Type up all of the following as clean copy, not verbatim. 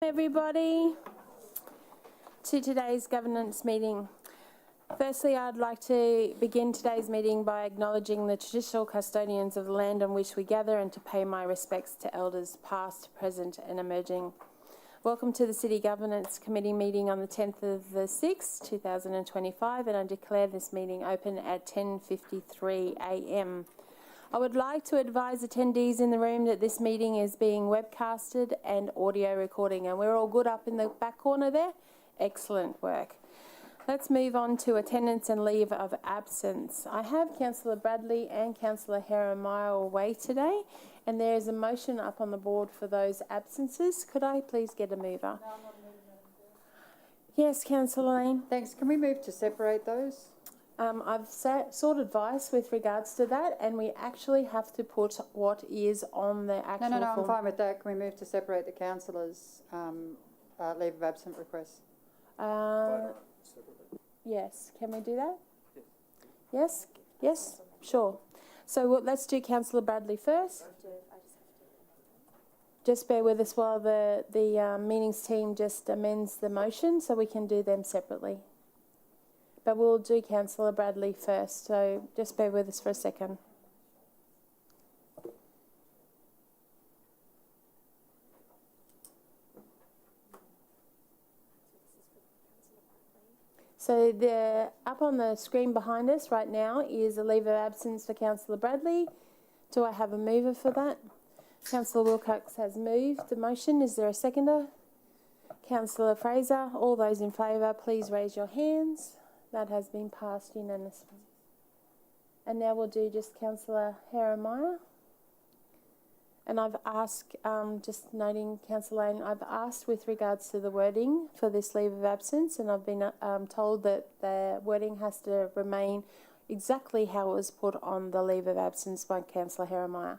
Everybody to today's governance meeting. Firstly, I'd like to begin today's meeting by acknowledging the traditional custodians of the land on which we gather and to pay my respects to elders past, present and emerging. Welcome to the City Governance Committee meeting on the 10th of the 6th, 2025, and I declare this meeting open at 10:53 a.m. I would like to advise attendees in the room that this meeting is being webcasted and audio recording, and we're all good up in the back corner there. Excellent work. Let's move on to attendance and leave of absence. I have Councillor Bradley and Councillor Jeremiah away today, and there is a motion up on the board for those absences. Could I please get a mover? No, I'm not a mover. Yes, Councillor Lane. Thanks. Can we move to separate those? I've sought advice with regards to that, and we actually have to put what is on the actual No, form. I'm fine with that. Can we move to separate the councillors' leave of absence requests? Yes, can we do that? Yes? Yes? Sure. So let's do Councillor Bradley first. Just bear with us while the meetings team just amends the motion so we can do them separately. But we'll do Councillor Bradley first, so just bear with us for a second. So up on the screen behind us right now is a leave of absence for Councillor Bradley. Do I have a mover for that? Councillor Wilcox has moved the motion. Is there a seconder? Councillor Fraser, all those in favour, please raise your hands. That has been passed unanimously. And now we'll do just Councillor Jeremiah. And I've asked, just noting Councillor Lane, I've asked with regards to the wording for this leave of absence, and I've been told that the wording has to remain exactly how it was put on the leave of absence by Councillor Jeremiah.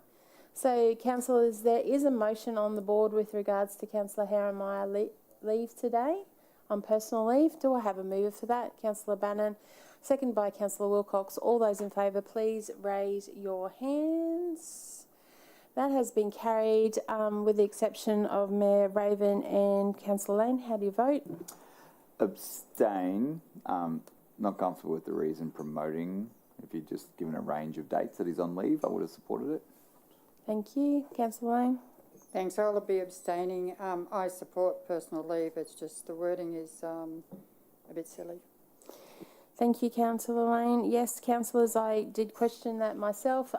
So, councillors, there is a motion on the board with regards to Councillor Jeremiah leave today. On personal leave. Do I have a mover for that? Councillor Bannon, second by Councillor Wilcox. All those in favour, please raise your hands. That has been carried with the exception of Mayor Raven and Councillor Lane. How do you vote? Abstain. Not comfortable with the reason promoting. If you'd just given a range of dates that he's on leave, I would have supported it. Thank you. Councillor Lane? Thanks. I'll be abstaining. I support personal leave. It's just the wording is a bit silly. Thank you, Councillor Lane. Yes, councillors, I did question that myself.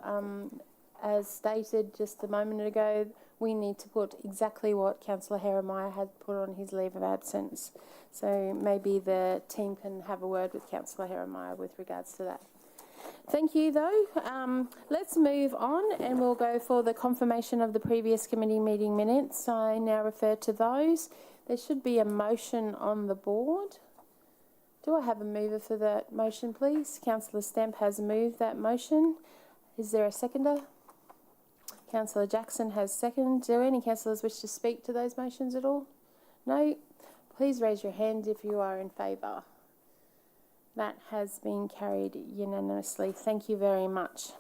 As stated just a moment ago, we need to put exactly what Councillor Jeremiah had put on his leave of absence. So maybe the team can have a word with Councillor Jeremiah with regards to that. Thank you, though. Let's move on and we'll go for the confirmation of the previous committee meeting minutes. I now refer to those. There should be a motion on the board. Do I have a mover for that motion, please? Councillor Stamp has moved that motion. Is there a seconder? Councillor Jackson has seconded. Do any councillors wish to speak to those motions at all? No? Please raise your hand if you are in favour. That has been carried unanimously. Thank you very much.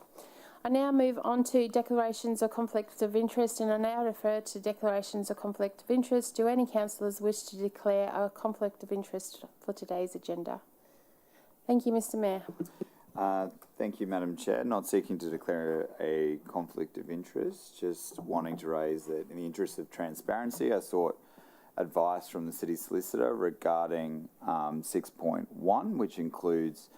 I now move on to declarations of conflict of interest, and I now refer to declarations of conflict of interest. Do any councillors wish to declare a conflict of interest for today's agenda? Thank you, Mr Mayor. Thank you, Madam Chair. Not seeking to declare a conflict of interest, just wanting to raise that in the interest of transparency, I sought advice from the City Solicitor regarding 6.1, which includes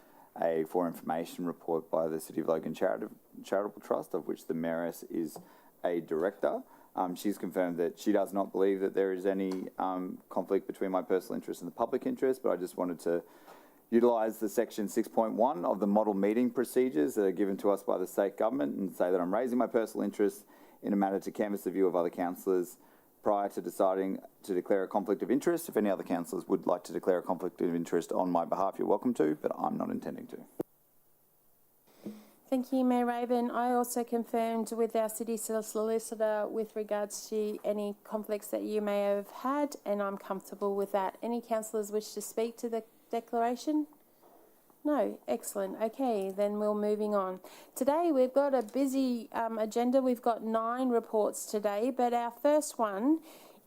a for information report by the City of Logan Charitable Trust, of which the Mayoress is a director. She's confirmed that she does not believe that there is any conflict between my personal interest and the public interest, but I just wanted to utilise the section 6.1 of the model meeting procedures that are given to us by the state government and say that I'm raising my personal interest in a matter to canvass the view of other councillors prior to deciding to declare a conflict of interest. If any other councillors would like to declare a conflict of interest on my behalf, you're welcome to, but I'm not intending to. Thank you, Mayor Raven. I also confirmed with our City Solicitor with regards to any conflicts that you may have had, and I'm comfortable with that. Any councillors wish to speak to the declaration? No? Excellent. Okay, then we're moving on. Today we've got a busy agenda. We've got 9 reports today, but our first one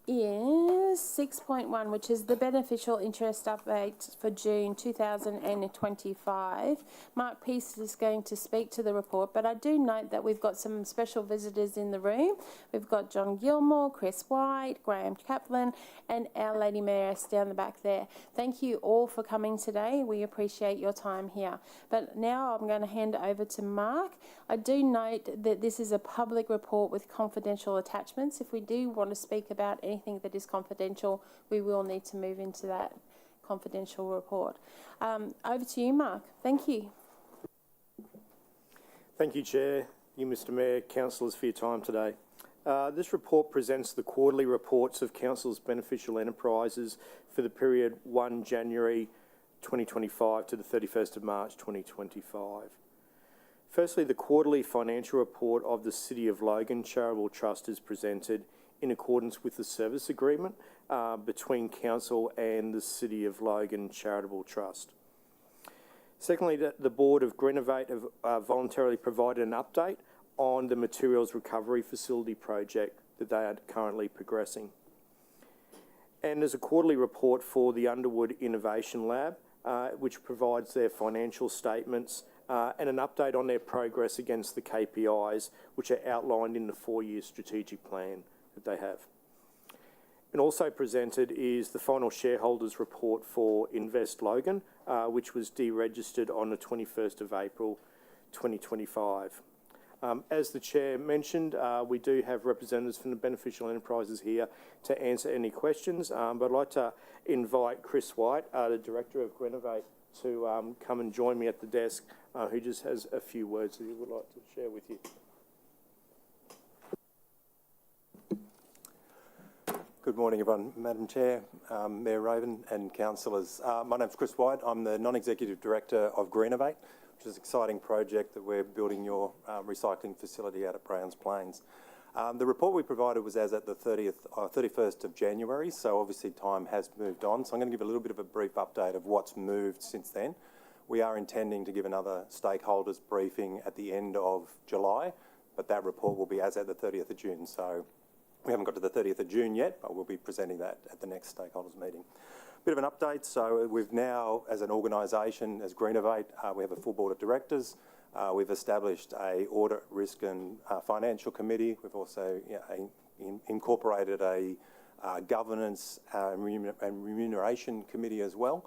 is 6.1, which is the beneficial interest update for June 2025. Mark Peace is going to speak to the report, but I do note that we've got some special visitors in the room. We've got John Gilmore, Chris White, Graham Kaplan, and Our Lady Mayoress down the back there. Thank you all for coming today. We appreciate your time here. But now I'm going to hand it over to Mark. I do note that this is a public report with confidential attachments. If we do want to speak about anything that is confidential, we will need to move into that confidential report. Over to you, Mark. Thank you. Thank you, Chair, you, Mr Mayor, councillors, for your time today. This report presents the quarterly reports of council's beneficial enterprises for the period 1 January 2025 to the 31st of March 2025. Firstly, the quarterly financial report of the City of Logan Charitable Trust is presented in accordance with the service agreement between Council and the City of Logan Charitable Trust. Secondly, the Board of Greenovate have voluntarily provided an update on the materials recovery facility project that they are currently progressing. And there's a quarterly report for the Underwood Innovation Lab, which provides their financial statements and an update on their progress against the KPIs, which are outlined in the 4-year strategic plan that they have. And also presented is the final shareholders report for Invest Logan, which was deregistered on the 21st of April 2025. As the Chair mentioned, we do have representatives from the beneficial enterprises here to answer any questions, but I'd like to invite Chris White, the Director of Greenovate, to come and join me at the desk, who just has a few words that he would like to share with you. Good morning, everyone. Madam Chair, Mayor Raven and councillors. My name's Chris White. I'm the Non-Executive Director of Greenovate, which is an exciting project that we're building your recycling facility out at Browns Plains. The report we provided was as at the 31st of January, so obviously time has moved on. So I'm going to give a little bit of a brief update of what's moved since then. We are intending to give another stakeholders briefing at the end of July, but that report will be as at the 30th of June. So we haven't got to the 30th of June yet, but we'll be presenting that at the next stakeholders meeting. Bit of an update. So we've now, as an organisation, as Greenovate, we have a full board of directors. We've established a audit, risk and financial committee. We've also incorporated a governance and remuneration committee as well.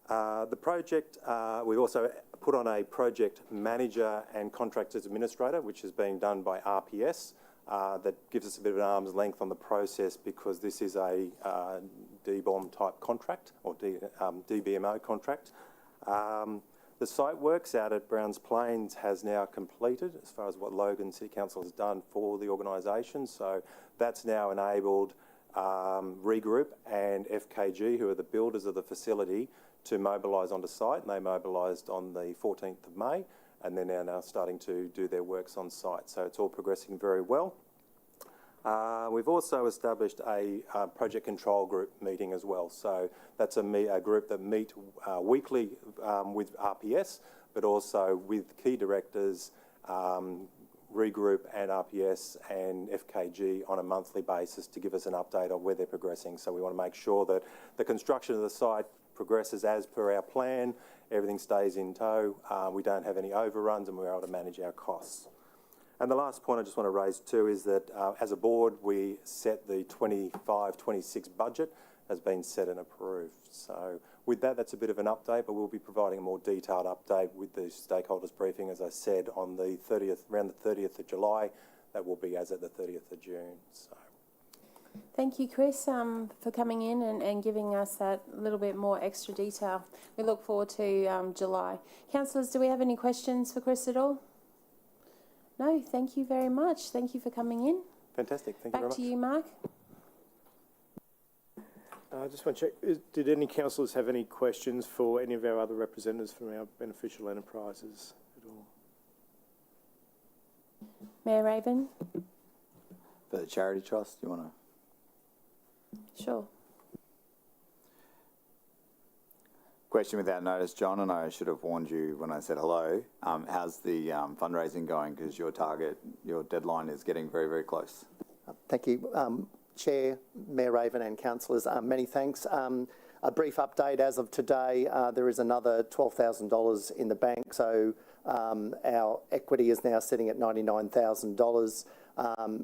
The project, we've also put on a project manager and contractors administrator, which is being done by RPS. That gives us a bit of an arm's length on the process because this is a DBOM type contract or DBMO contract. The site works out at Browns Plains has now completed as far as what Logan City Council has done for the organisation. So that's now enabled Regroup and FKG, who are the builders of the facility, to mobilise onto site. And they mobilised on the 14th of May. And they're now starting to do their works on site. So it's all progressing very well. We've also established a project control group meeting as well. So that's a group that meet weekly with RPS, but also with key directors, Regroup and RPS and FKG on a monthly basis to give us an update on where they're progressing. So we want to make sure that the construction of the site progresses as per our plan, everything stays in tow, we don't have any overruns and we're able to manage our costs. And the last point I just want to raise too is that as a board we set the 25-26 budget has been set and approved. So with that, that's a bit of an update, but we'll be providing a more detailed update with the stakeholders briefing, as I said, on the 30th, around the 30th of July. That will be as at the 30th of June. So. Thank you, Chris, for coming in and giving us that little bit more extra detail. We look forward to July. Councillors, do we have any questions for Chris at all? No, thank you very much. Thank you for coming in. Fantastic. Thank you very much. Back to you, Mark. I just want to check, did any councillors have any questions for any of our other representatives from our beneficial enterprises at all? Mayor Raven? For the charity trust, you want to? Sure. Question without notice, John, and I should have warned you when I said hello. How's the fundraising going? Because your deadline is getting very, very close. Thank you. Chair, Mayor Raven and councillors, many thanks. A brief update as of today, there is another $12,000 in the bank, so our equity is now sitting at $99,000.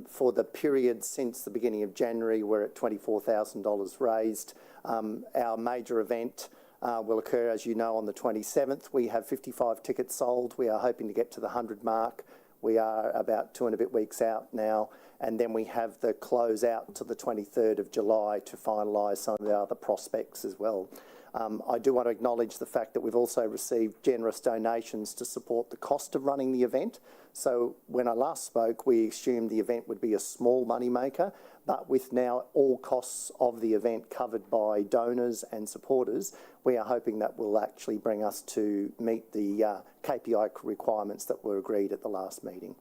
For the period since the beginning of January, we're at $24,000 raised. Our major event will occur, as you know, on the 27th. We have 55 tickets sold. We are hoping to get to the 100 mark. We are about 2 and a bit weeks out now, and then we have the close out to the 23rd of July to finalise some of the other prospects as well. I do want to acknowledge the fact that we've also received generous donations to support the cost of running the event. So when I last spoke, we assumed the event would be a small money maker, but with now all costs of the event covered by donors and supporters, we are hoping that will actually bring us to meet the KPI requirements that were agreed at the last meeting.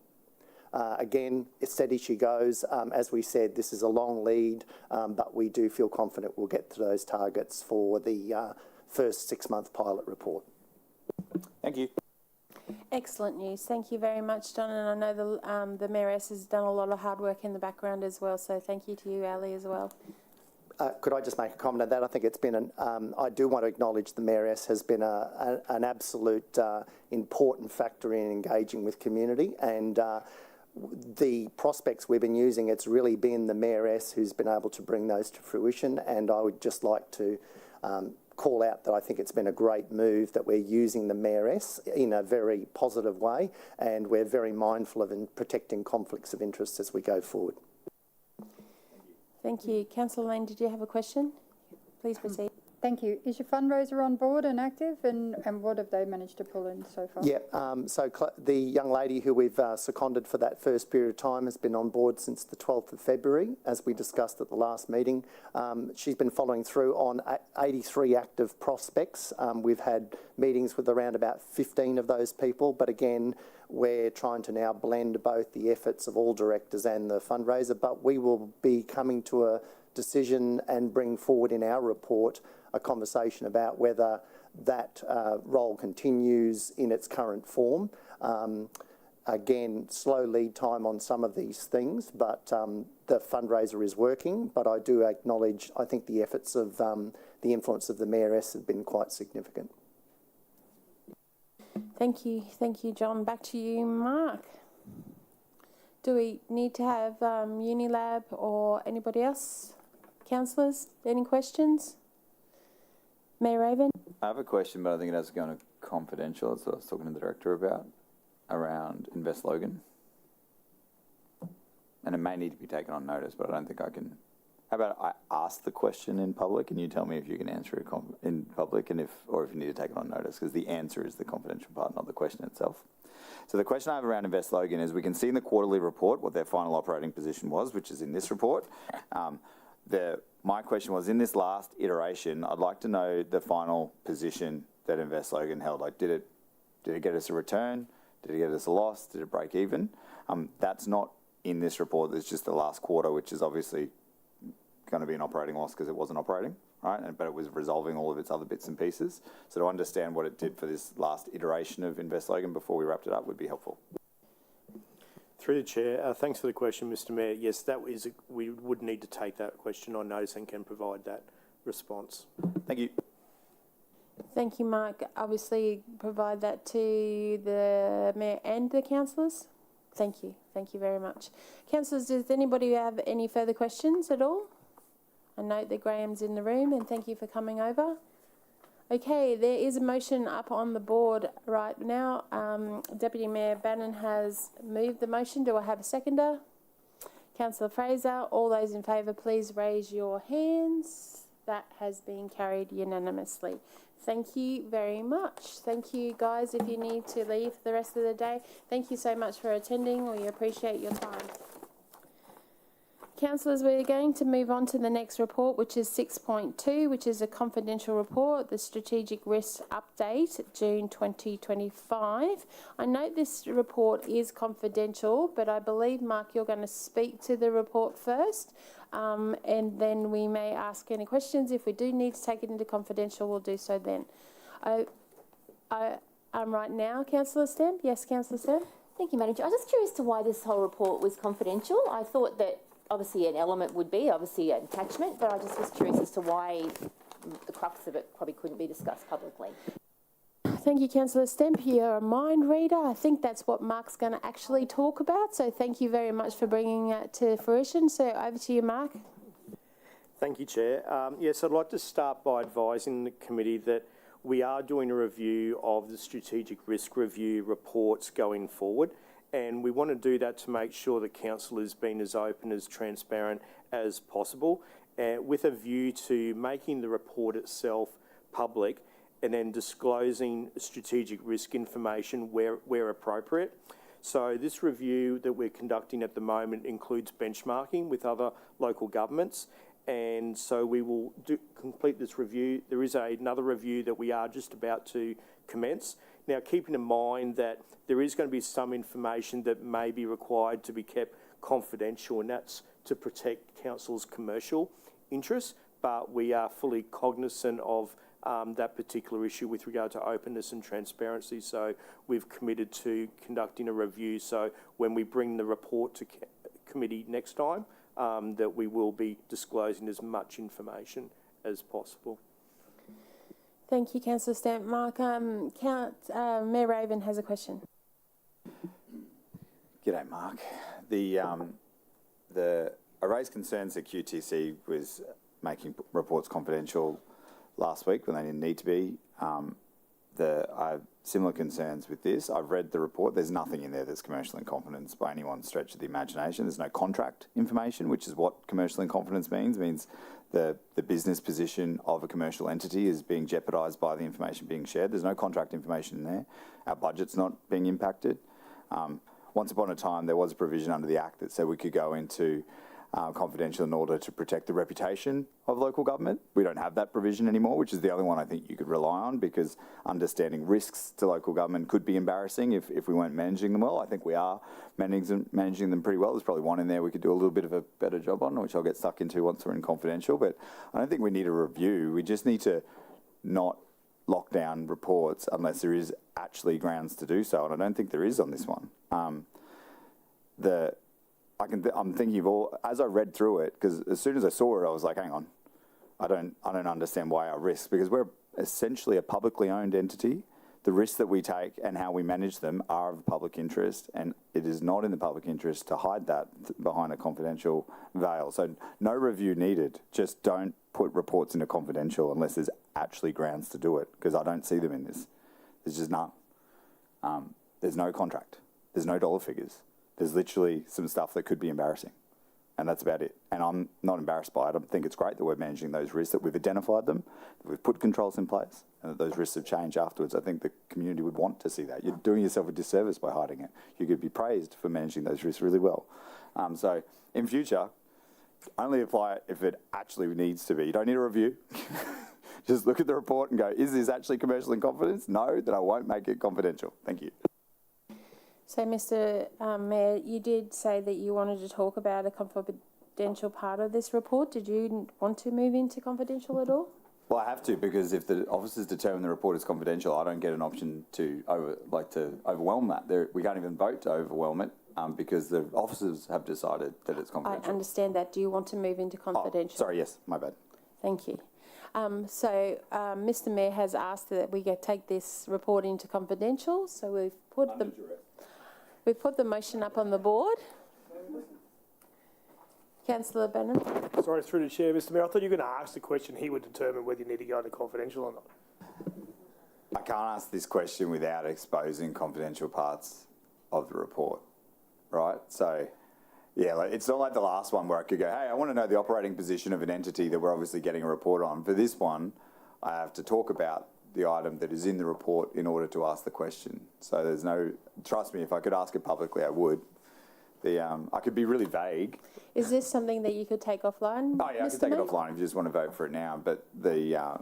Again, it's steady she goes. As we said, this is a long lead, but we do feel confident we'll get to those targets for the first 6-month pilot report. Thank you. Excellent news. Thank you very much, John. And I know the Mayoress has done a lot of hard work in the background as well. So thank you to you, Ali, as well. Could I just make a comment on that? I think it's been I do want to acknowledge the Mayoress has been an absolute important factor in engaging with community, and the prospects we've been using, it's really been the Mayoress who's been able to bring those to fruition. And I would just like to call out that I think it's been a great move that we're using the Mayoress in a very positive way, and we're very mindful of protecting conflicts of interest as we go forward. Thank you. Councillor Lane, did you have a question? Please proceed. Thank you. Is your fundraiser on board and active, and what have they managed to pull in so far? Yeah, so the young lady who we've seconded for that first period of time has been on board since the 12th of February, as we discussed at the last meeting. She's been following through on 83 active prospects. We've had meetings with around about 15 of those people, but again, we're trying to now blend both the efforts of all directors and the fundraiser, but we will be coming to a decision and bring forward in our report a conversation about whether that role continues in its current form. Again, slow lead time on some of these things, but the fundraiser is working. But I do acknowledge, I think the efforts of the influence of the Mayoress have been quite significant. Thank you, John. Back to you, Mark. Do we need to have Unilab or anybody else? Councillors, any questions? Mayor Raven? I have a question, but I think it has to go on a confidential. That's what I was talking to the director about, around Invest Logan. And it may need to be taken on notice, but I don't think I can. How about I ask the question in public and you tell me if you can answer it in public, and if you need to take it on notice, because the answer is the confidential part, not the question itself. So the question I have around Invest Logan is, we can see in the quarterly report what their final operating position was, which is in this report. My question was, in this last iteration, I'd like to know the final position that Invest Logan held. Like, did it get us a return? Did it get us a loss? Did it break even? That's not in this report. It's just the last quarter, which is obviously going to be an operating loss because it wasn't operating, right? But it was resolving all of its other bits and pieces. So to understand what it did for this last iteration of Invest Logan before we wrapped it up would be helpful. Through the chair, thanks for the question, Mr. Mayor. Yes, we would need to take that question on notice and can provide that response. Thank you. Thank you, Mark. Obviously, provide that to the Mayor and the councillors. Thank you. Thank you very much. Councillors, does anybody have any further questions at all? I note that Graham's in the room, and thank you for coming over. Okay, there is a motion up on the board right now. Deputy Mayor Bannon has moved the motion. Do I have a seconder? Councillor Fraser, all those in favour, please raise your hands. That has been carried unanimously. Thank you very much. Thank you, guys. If you need to leave the rest of the day, thank you so much for attending. We appreciate your time. Councillors, we're going to move on to the next report, which is 6.2, which is a confidential report, the Strategic Risk Update, June 2025. I note this report is confidential, but I believe, Mark, you're going to speak to the report first, and then we may ask any questions. If we do need to take it into confidential, we'll do so then. Right now, Councillor Stamp. Yes, Councillor Stamp. Thank you, Madam Chair. I was just curious to why this whole report was confidential. I thought that obviously an element would be, obviously an attachment, but I just was curious as to why the crux of it probably couldn't be discussed publicly. Thank you, Councillor Stemp. You're a mind reader. I think that's what Mark's going to actually talk about. So thank you very much for bringing that to fruition. So over to you, Mark. Thank you, Chair. Yes, I'd like to start by advising the committee that we are doing a review of the strategic risk review reports going forward, and we want to do that to make sure that council has been as open, as transparent as possible, with a view to making the report itself public and then disclosing strategic risk information where appropriate. So this review that we're conducting at the moment includes benchmarking with other local governments, and so we will complete this review. There is another review that we are just about to commence. Now, keeping in mind that there is going to be some information that may be required to be kept confidential, and that's to protect council's commercial interests, but we are fully cognizant of that particular issue with regard to openness and transparency. So we've committed to conducting a review. So when we bring the report to committee next time, that we will be disclosing as much information as possible. Thank you, Councillor Stamp. Mark, Mayor Raven has a question. G'day, Mark. I raised concerns that QTC was making reports confidential last week when they didn't need to be. I have similar concerns with this. I've read the report. There's nothing in there that's commercial in confidence by anyone's stretch of the imagination. There's no contract information, which is what commercial in confidence means. It means the business position of a commercial entity is being jeopardised by the information being shared. There's no contract information in there. Our budget's not being impacted. Once upon a time, there was a provision under the Act that said we could go into confidential in order to protect the reputation of local government. We don't have that provision anymore, which is the only one I think you could rely on, because understanding risks to local government could be embarrassing if we weren't managing them well. I think we are managing them pretty well. There's probably one in there we could do a little bit of a better job on, which I'll get stuck into once we're in confidential. But I don't think we need a review. We just need to not lock down reports unless there is actually grounds to do so, and I don't think there is on this one. I'm thinking of all, as I read through it, because as soon as I saw it, I was like, hang on, I don't understand why our risks, because we're essentially a publicly owned entity. The risks that we take and how we manage them are of public interest, and it is not in the public interest to hide that behind a confidential veil. So no review needed. Just don't put reports into confidential unless there's actually grounds to do it, because I don't see them in this. There's just none. There's no contract. There's no dollar figures. There's literally some stuff that could be embarrassing, and that's about it. And I'm not embarrassed by it. I think it's great that we're managing those risks, that we've identified them, that we've put controls in place, and that those risks have changed afterwards. I think the community would want to see that. You're doing yourself a disservice by hiding it. You could be praised for managing those risks really well. So in future, only apply it if it actually needs to be. You don't need a review. Just look at the report and go, is this actually commercial in confidence? No, then I won't make it confidential. Thank you. So, Mr. Mayor, you did say that you wanted to talk about a confidential part of this report. Did you want to move into confidential at all? Well, I have to, because if the officers determine the report is confidential, I don't get an option to overwhelm that. We can't even vote to overwhelm it because the officers have decided that it's confidential. I understand that. Do you want to move into confidential? Oh, sorry, yes, my bad. Thank you. Mr. Mayor has asked that we take this report into confidential. So we've put the motion up on the board. Councillor Benham. Sorry, through the chair, Mr. Mayor. I thought you were going to ask the question. He would determine whether you need to go into confidential or not. I can't ask this question without exposing confidential parts of the report, right? So, yeah, it's not like the last one where I could go, hey, I want to know the operating position of an entity that we're obviously getting a report on. For this one, I have to talk about the item that is in the report in order to ask the question. So there's no, trust me, if I could ask it publicly, I would. I could be really vague. Is this something that you could take offline? Oh yeah, I could take it offline if you just want to vote for it now. But yeah,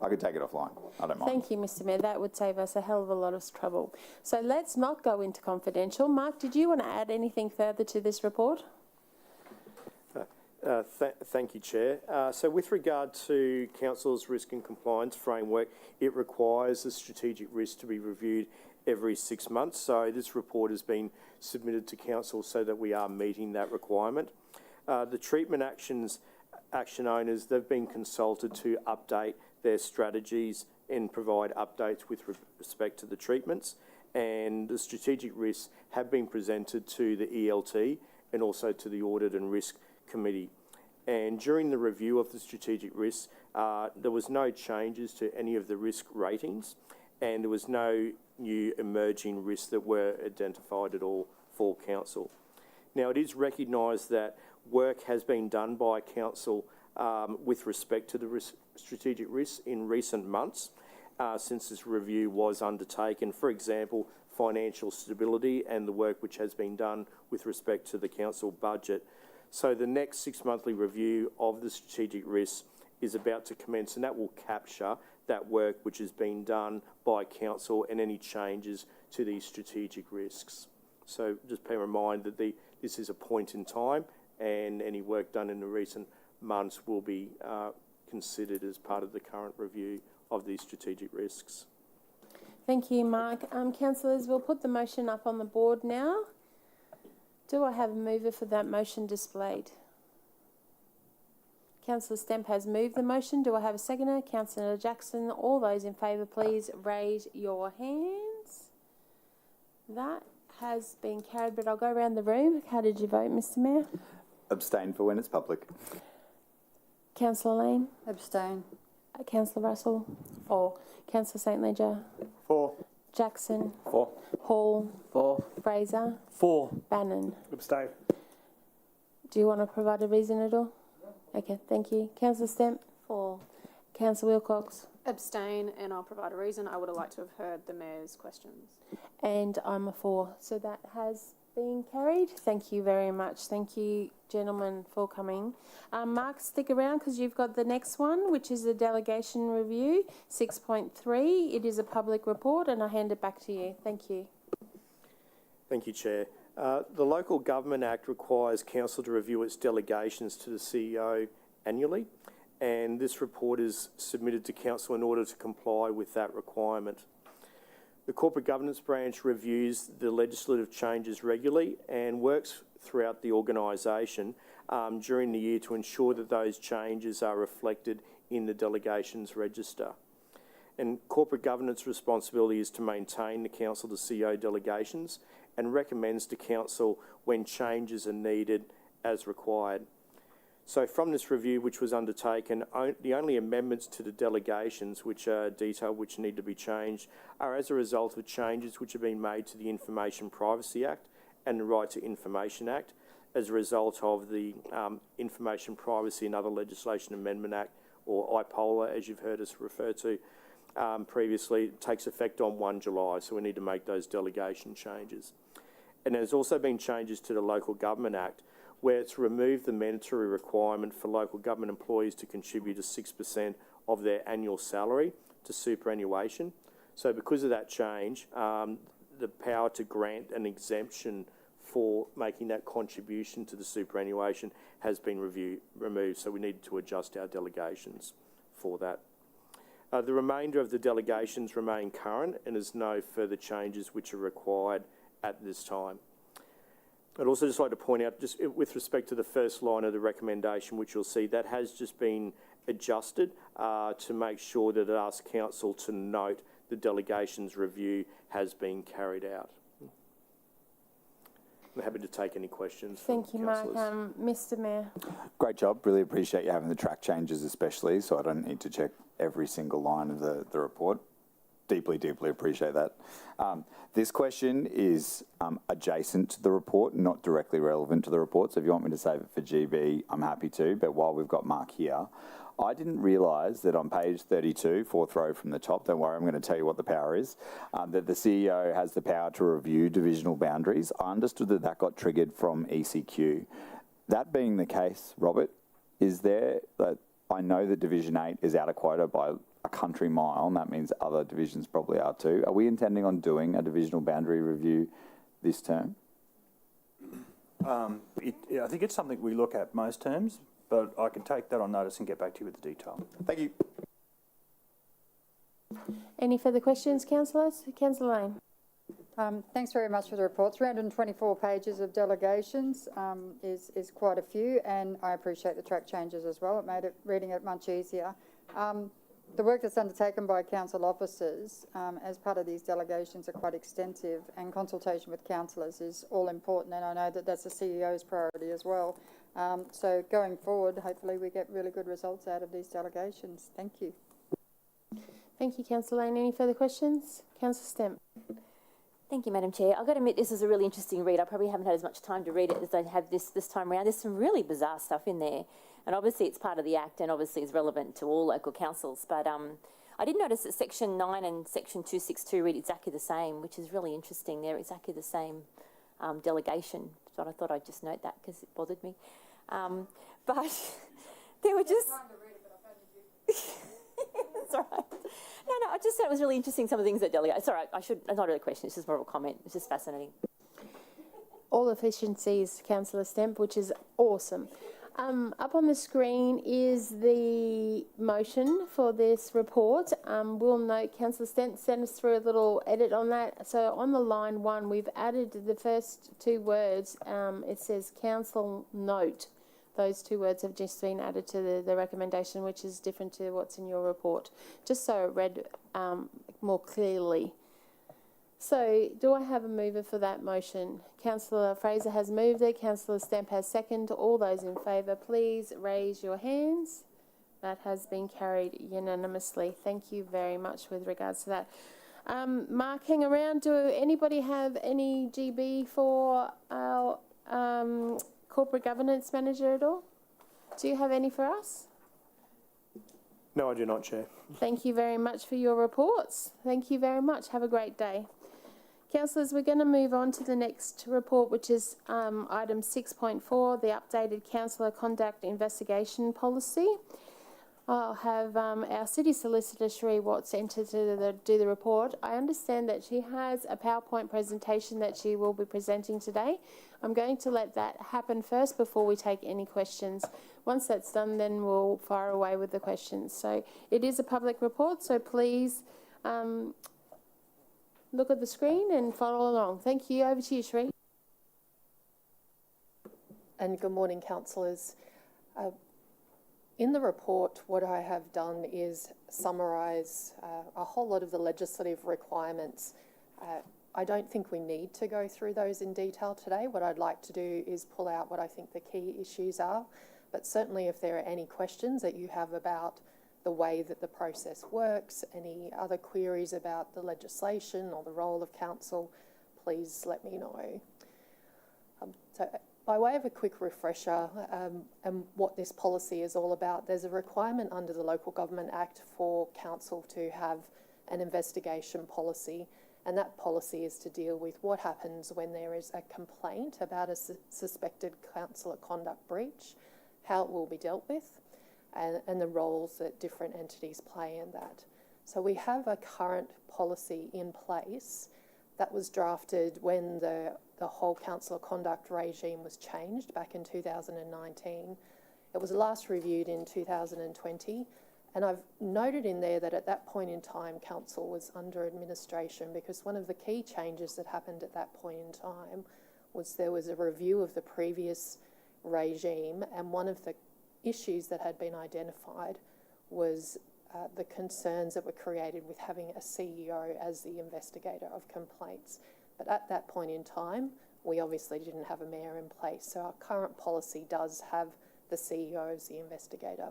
I could take it offline. I don't mind. Thank you, Mr. Mayor. That would save us a hell of a lot of trouble. So let's not go into confidential. Mark, did you want to add anything further to this report? Thank you, Chair. So with regard to Council's risk and compliance framework, it requires the strategic risk to be reviewed every 6 months. So this report has been submitted to council so that we are meeting that requirement. The treatment action owners, they've been consulted to update their strategies and provide updates with respect to the treatments. And the strategic risks have been presented to the ELT and also to the Audit and Risk Committee. And during the review of the strategic risks, there was no changes to any of the risk ratings, and there was no new emerging risks that were identified at all for council. Now, it is recognised that work has been done by council with respect to the strategic risks in recent months since this review was undertaken. For example, financial stability and the work which has been done with respect to the council budget. So the next 6 monthly review of the strategic risks is about to commence, and that will capture that work which has been done by council and any changes to these strategic risks. So just bear in mind that this is a point in time, and any work done in the recent months will be considered as part of the current review of these strategic risks. Thank you, Mark. Councillors, we'll put the motion up on the board now. Do I have a mover for that motion displayed? Councillor Stemp has moved the motion. Do I have a seconder? Councillor Jackson. All those in favour, please raise your hands. That has been carried, but I'll go around the room. How did you vote, Mr Mayor? Abstain for when it's public. Councillor Lane? Abstain. Councillor Russell? 4. Councillor St Ledger? 4. Jackson? 4. Hall? 4. Fraser? 4. Bannon? Abstain. Do you want to provide a reason at all? Okay, thank you. Councillor Stemp? 4. Councillor Wilcox? Abstain, and I'll provide a reason. I would have liked to have heard the Mayor's questions. And I'm a 4. So that has been carried. Thank you very much. Thank you, gentlemen, for coming. Mark, stick around because you've got the next one, which is the delegation review, 6.3. It is a public report, and I hand it back to you. Thank you. Thank you, Chair. The Local Government Act requires council to review its delegations to the CEO annually, and this report is submitted to council in order to comply with that requirement. The Corporate Governance Branch reviews the legislative changes regularly and works throughout the organisation during the year to ensure that those changes are reflected in the delegations register. And corporate governance responsibility is to maintain the council to CEO delegations and recommends to council when changes are needed as required. So from this review which was undertaken, the only amendments to the delegations which are detailed which need to be changed are as a result of changes which have been made to the Information Privacy Act and the Right to Information Act as a result of the Information Privacy and Other Legislation Amendment Act, or IPOLA as you've heard us refer to previously. It takes effect on 1 July, so we need to make those delegation changes. And there's also been changes to the Local Government Act where it's removed the mandatory requirement for local government employees to contribute to 6% of their annual salary to superannuation. So because of that change, the power to grant an exemption for making that contribution to the superannuation has been removed, so we need to adjust our delegations for that. The remainder of the delegations remain current and there's no further changes which are required at this time. I'd also just like to point out, just with respect to the first line of the recommendation, which you'll see, that has just been adjusted to make sure that it asks council to note the delegations review has been carried out. I'm happy to take any questions from Thank you, Mark. councillors. Mr Mayor. Great job. Really appreciate you having the track changes especially, so I don't need to check every single line of the report. Deeply, deeply appreciate that. This question is adjacent to the report, not directly relevant to the report. So if you want me to save it for GB, I'm happy to. But while we've got Mark here, I didn't realise that on page 32, 4th row from the top, don't worry, I'm going to tell you what the power is, that the CEO has the power to review divisional boundaries. I understood that that got triggered from ECQ. That being the case, Robert, is there, I know that Division 8 is out of quota by a country mile, and that means other divisions probably are too. Are we intending on doing a divisional boundary review this term? I think it's something we look at most terms, but I can take that on notice and get back to you with the detail. Thank you. Any further questions, councillors? Councillor Lane. Thanks very much for the report. 324 pages of delegations is quite a few, and I appreciate the track changes as well. It made reading it much easier. The work that's undertaken by council officers as part of these delegations are quite extensive, and consultation with councillors is all important, and I know that that's the CEO's priority as well. So going forward, hopefully we get really good results out of these delegations. Thank you. Thank you, Councillor Lane. Any further questions? Councillor Stemp. Thank you, Madam Chair. I've got to admit this is a really interesting read. I probably haven't had as much time to read it as I have this time around. There's some really bizarre stuff in there. And obviously it's part of the Act and obviously is relevant to all local councils. But I did notice that Section 9 and Section 262 read exactly the same, which is really interesting. They're exactly the same delegation. So I thought I'd just note that because it bothered me. But there were just... It's all right. No, I just thought it was really interesting, some of the things that delegate. It's all right. It's not really a question. It's just more of a comment. It's just fascinating. All efficiencies, Councillor Stemp, which is awesome. Up on the screen is the motion for this report. We'll note, Councillor Stent sent us through a little edit on that. So on the line 1, we've added the first 2 words. It says council note. Those 2 words have just been added to the recommendation, which is different to what's in your report, just so it read more clearly. So, do I have a mover for that motion? Councillor Fraser has moved it. Councillor Stemp has seconded. All those in favour, please raise your hands. That has been carried unanimously. Thank you very much with regards to that. Mark, hang around. Do anybody have any GB for our corporate governance manager at all? Do you have any for us? No, I do not, Chair. Thank you very much for your reports. Thank you very much. Have a great day. Councillors, we're going to move on to the next report, which is item 6.4, the updated councillor conduct investigation policy. I'll have our City Solicitor, Sheree Watts, enter to do the report. I understand that she has a PowerPoint presentation that she will be presenting today. I'm going to let that happen first before we take any questions. Once that's done, then we'll fire away with the questions. So it is a public report, so please look at the screen and follow along. Thank you. Over to you, Sheree. And good morning, councillors. In the report, what I have done is summarise a whole lot of the legislative requirements. I don't think we need to go through those in detail today. What I'd like to do is pull out what I think the key issues are, but certainly if there are any questions that you have about the way that the process works, any other queries about the legislation or the role of council, please let me know. So by way of a quick refresher and what this policy is all about, there's a requirement under the Local Government Act for council to have an investigation policy, and that policy is to deal with what happens when there is a complaint about a suspected councillor conduct breach, how it will be dealt with, and the roles that different entities play in that. So we have a current policy in place that was drafted when the whole councillor conduct regime was changed back in 2019. It was last reviewed in 2020, and I've noted in there that at that point in time council was under administration, because one of the key changes that happened at that point in time was there was a review of the previous regime, and one of the issues that had been identified was the concerns that were created with having a CEO as the investigator of complaints. But at that point in time, we obviously didn't have a mayor in place, so our current policy does have the CEO as the investigator.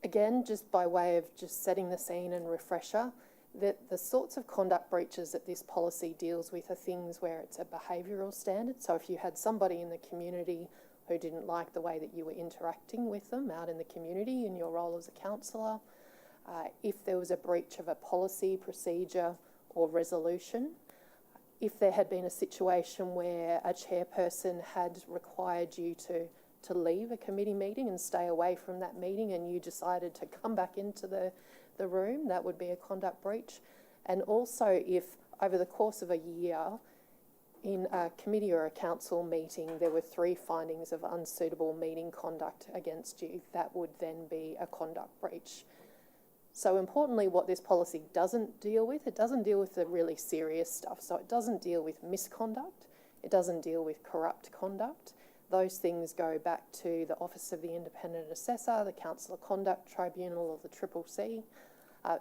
Again, just by way of just setting the scene and refresher, that the sorts of conduct breaches that this policy deals with are things where it's a behavioural standard. So if you had somebody in the community who didn't like the way that you were interacting with them out in the community in your role as a councillor, if there was a breach of a policy, procedure or resolution, if there had been a situation where a chairperson had required you to leave a committee meeting and stay away from that meeting and you decided to come back into the room, that would be a conduct breach. And also if over the course of a year in a committee or a council meeting there were 3 findings of unsuitable meeting conduct against you, that would then be a conduct breach. So importantly, what this policy doesn't deal with, it doesn't deal with the really serious stuff. So it doesn't deal with misconduct. It doesn't deal with corrupt conduct. Those things go back to the Office of the Independent Assessor, the Council of Conduct Tribunal, or the CCC.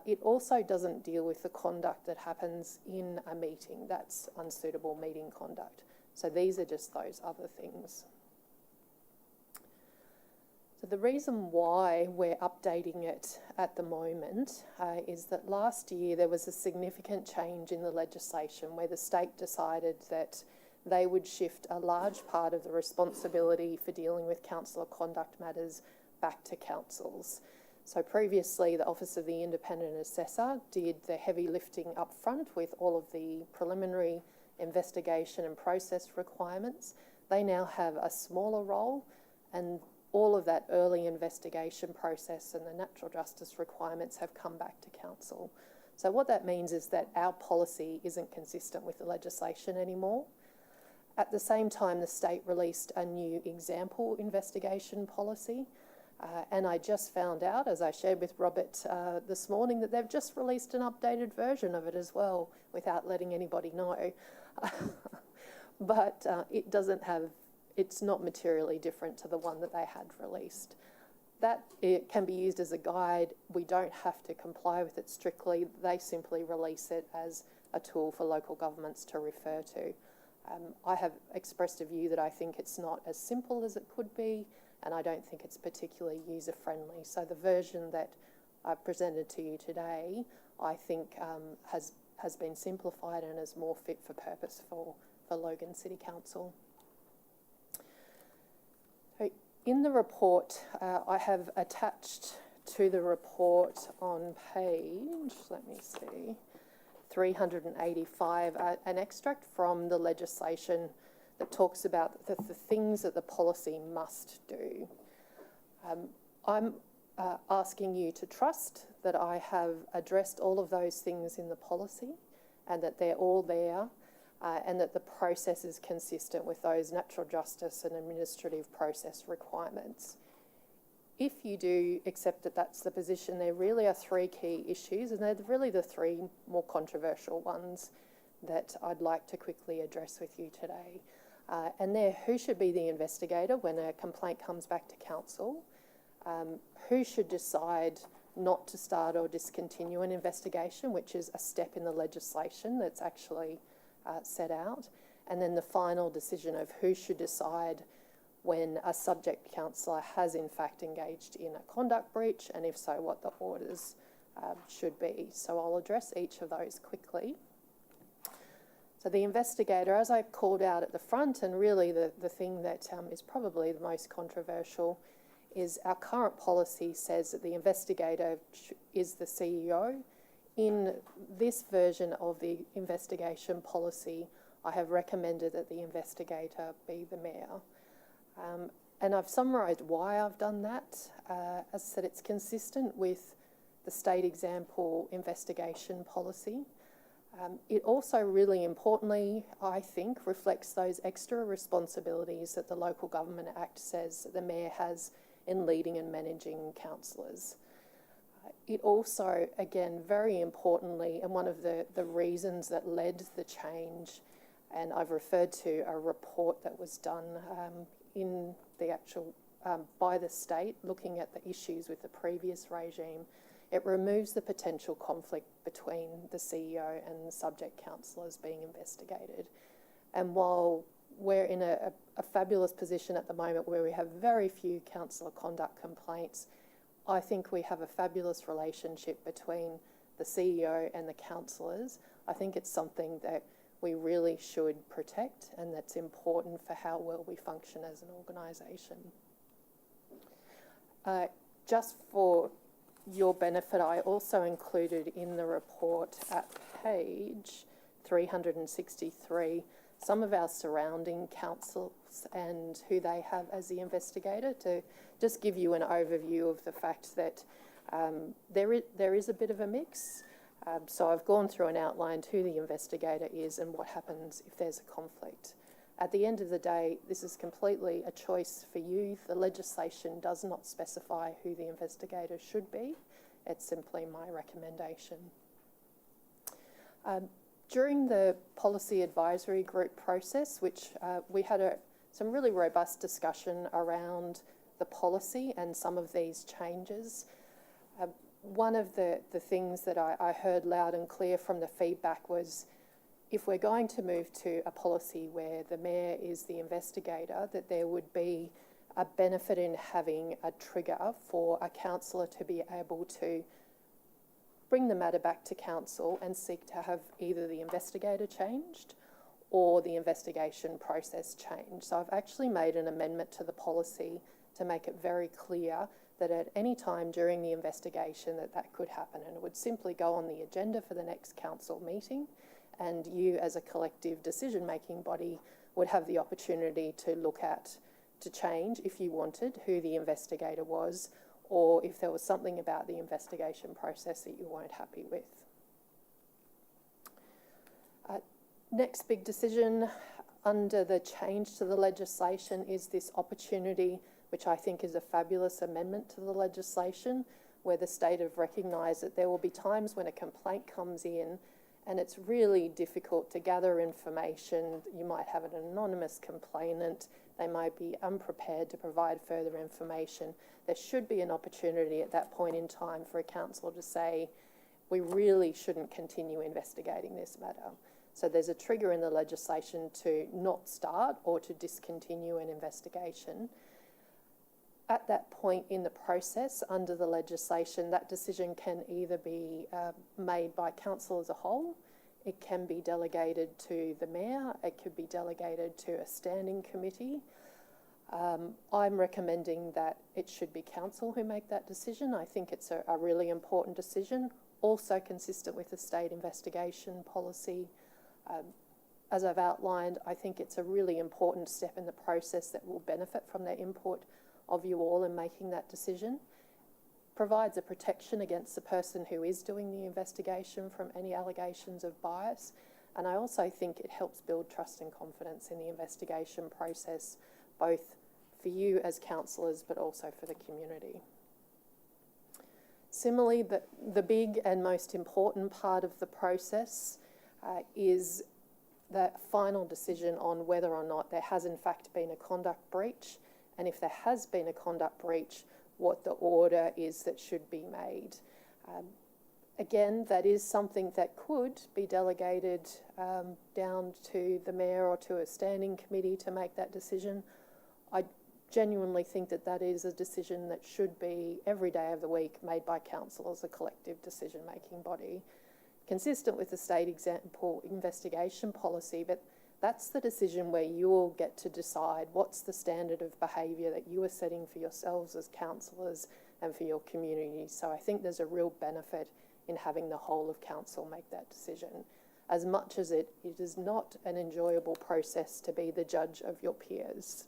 It also doesn't deal with the conduct that happens in a meeting. That's unsuitable meeting conduct. So these are just those other things. So the reason why we're updating it at the moment is that last year there was a significant change in the legislation where the state decided that they would shift a large part of the responsibility for dealing with councillor conduct matters back to councils. So previously the Office of the Independent Assessor did the heavy lifting up front with all of the preliminary investigation and process requirements. They now have a smaller role, and all of that early investigation process and the natural justice requirements have come back to council. So what that means is that our policy isn't consistent with the legislation anymore. At the same time, the state released a new example investigation policy, and I just found out, as I shared with Robert this morning, that they've just released an updated version of it as well without letting anybody know. But it's not materially different to the one that they had released. That it can be used as a guide. We don't have to comply with it strictly. They simply release it as a tool for local governments to refer to. I have expressed a view that I think it's not as simple as it could be, and I don't think it's particularly user-friendly. So the version that I've presented to you today, I think has been simplified and is more fit for purpose for Logan City Council. In the report, I have attached to the report on page, let me see, 385, an extract from the legislation that talks about the things that the policy must do. I'm asking you to trust that I have addressed all of those things in the policy and that they're all there, and that the process is consistent with those natural justice and administrative process requirements. If you do accept that that's the position, there really are three key issues, and they're really the three more controversial ones that I'd like to quickly address with you today. And they're who should be the investigator when a complaint comes back to council, who should decide not to start or discontinue an investigation, which is a step in the legislation that's actually set out, and then the final decision of who should decide when a subject councillor has in fact engaged in a conduct breach, and if so, what the orders should be. So I'll address each of those quickly. So the investigator, as I called out at the front, and really the thing that is probably the most controversial, is our current policy says that the investigator is the CEO. In this version of the investigation policy, I have recommended that the investigator be the mayor. And I've summarised why I've done that. As I said, it's consistent with the state example investigation policy. It also really importantly, I think, reflects those extra responsibilities that the Local Government Act says that the mayor has in leading and managing councillors. It also, again, very importantly, and one of the reasons that led the change, and I've referred to a report that was done in the actual, by the state, looking at the issues with the previous regime. It removes the potential conflict between the CEO and the subject councillors being investigated. And while we're in a fabulous position at the moment where we have very few councillor conduct complaints, I think we have a fabulous relationship between the CEO and the councillors. I think it's something that we really should protect, and that's important for how well we function as an organisation. Just for your benefit, I also included in the report at page 363 some of our surrounding councils and who they have as the investigator, to just give you an overview of the fact that there is a bit of a mix. So I've gone through and outlined who the investigator is and what happens if there's a conflict. At the end of the day, this is completely a choice for you. The legislation does not specify who the investigator should be. It's simply my recommendation. During the policy advisory group process, which we had some really robust discussion around the policy and some of these changes, one of the things that I heard loud and clear from the feedback was, if we're going to move to a policy where the mayor is the investigator, that there would be a benefit in having a trigger for a councillor to be able to bring the matter back to council and seek to have either the investigator changed or the investigation process changed. So I've actually made an amendment to the policy to make it very clear that at any time during the investigation that could happen, and it would simply go on the agenda for the next council meeting, and you as a collective decision-making body would have the opportunity to look at, to change, if you wanted, who the investigator was, or if there was something about the investigation process that you weren't happy with. Next big decision under the change to the legislation is this opportunity, which I think is a fabulous amendment to the legislation, where the state have recognised that there will be times when a complaint comes in and it's really difficult to gather information. You might have an anonymous complainant, they might be unprepared to provide further information. There should be an opportunity at that point in time for a councillor to say, we really shouldn't continue investigating this matter. So there's a trigger in the legislation to not start or to discontinue an investigation. At that point in the process, under the legislation, that decision can either be made by council as a whole, it can be delegated to the mayor, it could be delegated to a standing committee. I'm recommending that it should be council who make that decision. I think it's a really important decision, also consistent with the state investigation policy. As I've outlined, I think it's a really important step in the process that will benefit from the input of you all in making that decision. Provides a protection against the person who is doing the investigation from any allegations of bias. And I also think it helps build trust and confidence in the investigation process, both for you as councillors, but also for the community. Similarly, the big and most important part of the process is the final decision on whether or not there has in fact been a conduct breach, and if there has been a conduct breach, what the order is that should be made. Again, that is something that could be delegated down to the mayor or to a standing committee to make that decision. I genuinely think that that is a decision that should be every day of the week made by council as a collective decision-making body, consistent with the state example investigation policy, but that's the decision where you will get to decide what's the standard of behaviour that you are setting for yourselves as councillors and for your community. So I think there's a real benefit in having the whole of council make that decision. As much as it is not an enjoyable process to be the judge of your peers.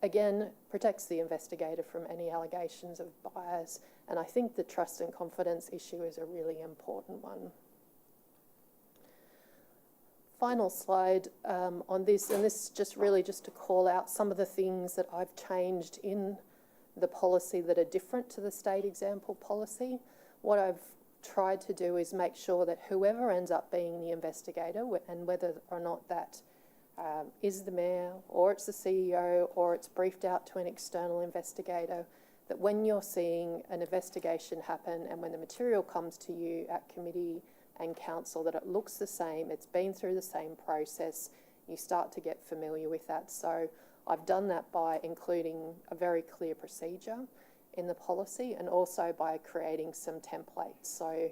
Again, protects the investigator from any allegations of bias, and I think the trust and confidence issue is a really important one. Final slide on this, and this is just really just to call out some of the things that I've changed in the policy that are different to the state example policy. What I've tried to do is make sure that whoever ends up being the investigator, and whether or not that is the mayor or it's the CEO or it's briefed out to an external investigator, that when you're seeing an investigation happen and when the material comes to you at committee and council, that it looks the same, it's been through the same process, you start to get familiar with that. So I've done that by including a very clear procedure in the policy and also by creating some templates. So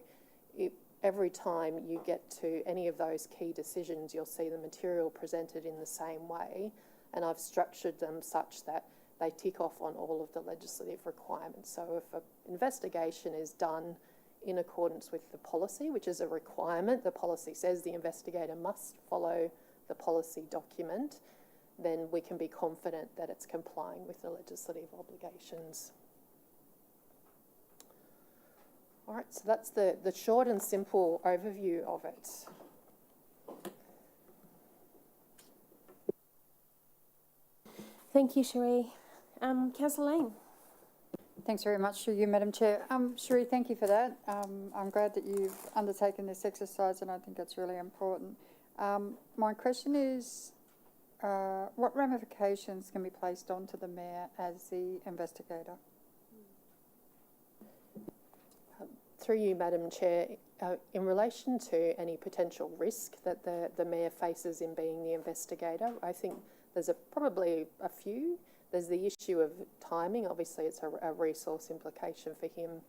every time you get to any of those key decisions, you'll see the material presented in the same way, and I've structured them such that they tick off on all of the legislative requirements. So if an investigation is done in accordance with the policy, which is a requirement, the policy says the investigator must follow the policy document, then we can be confident that it's complying with the legislative obligations. All right, so that's the short and simple overview of it. Thank you, Cherie. Councillor Lane. Thanks very much to you, Madam Chair. Cherie, thank you for that. I'm glad that you've undertaken this exercise, and I think it's really important. My question is, what ramifications can be placed onto the Mayor as the investigator? Through you, Madam Chair, in relation to any potential risk that the Mayor faces in being the investigator, I think there's probably a few. There's the issue of timing. Obviously, it's a resource implication for him.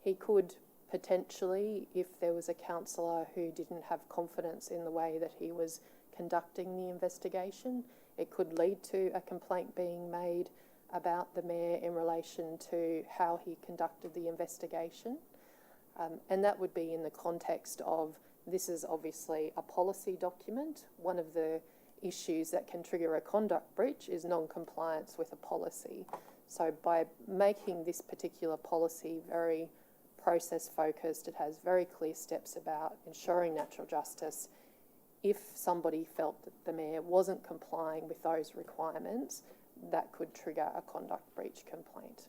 He could potentially, if there was a councillor who didn't have confidence in the way that he was conducting the investigation, it could lead to a complaint being made about the Mayor in relation to how he conducted the investigation. And that would be in the context of, this is obviously a policy document. One of the issues that can trigger a conduct breach is non-compliance with a policy. So by making this particular policy very process focused, it has very clear steps about ensuring natural justice. If somebody felt that the Mayor wasn't complying with those requirements, that could trigger a conduct breach complaint.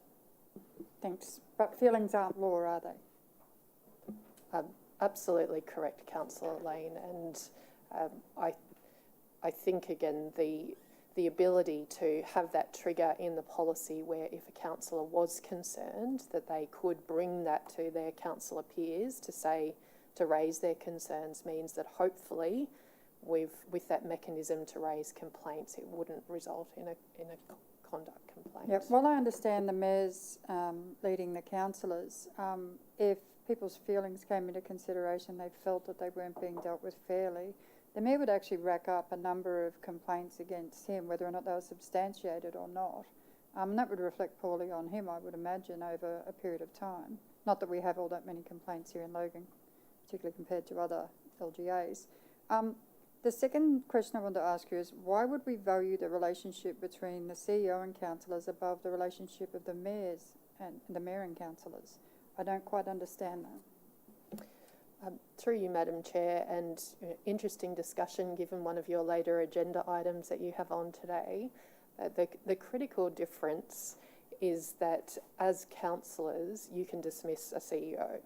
Thanks. But feelings aren't law, are they? Absolutely correct, Councillor Lane, and I think again the ability to have that trigger in the policy where if a councillor was concerned that they could bring that to their councillor peers to raise their concerns means that hopefully with that mechanism to raise complaints it wouldn't result in a conduct complaint. Yep. Well, I understand the Mayor's leading the councillors. If people's feelings came into consideration, they felt that they weren't being dealt with fairly, the Mayor would actually rack up a number of complaints against him, whether or not they were substantiated or not. And that would reflect poorly on him, I would imagine, over a period of time. Not that we have all that many complaints here in Logan, particularly compared to other LGAs. The second question I want to ask you is, why would we value the relationship between the CEO and councillors above the relationship of the mayors and the Mayor and councillors? I don't quite understand that. Through you, Madam Chair, and interesting discussion given one of your later agenda items that you have on today. The critical difference is that as councillors, you can dismiss a CEO.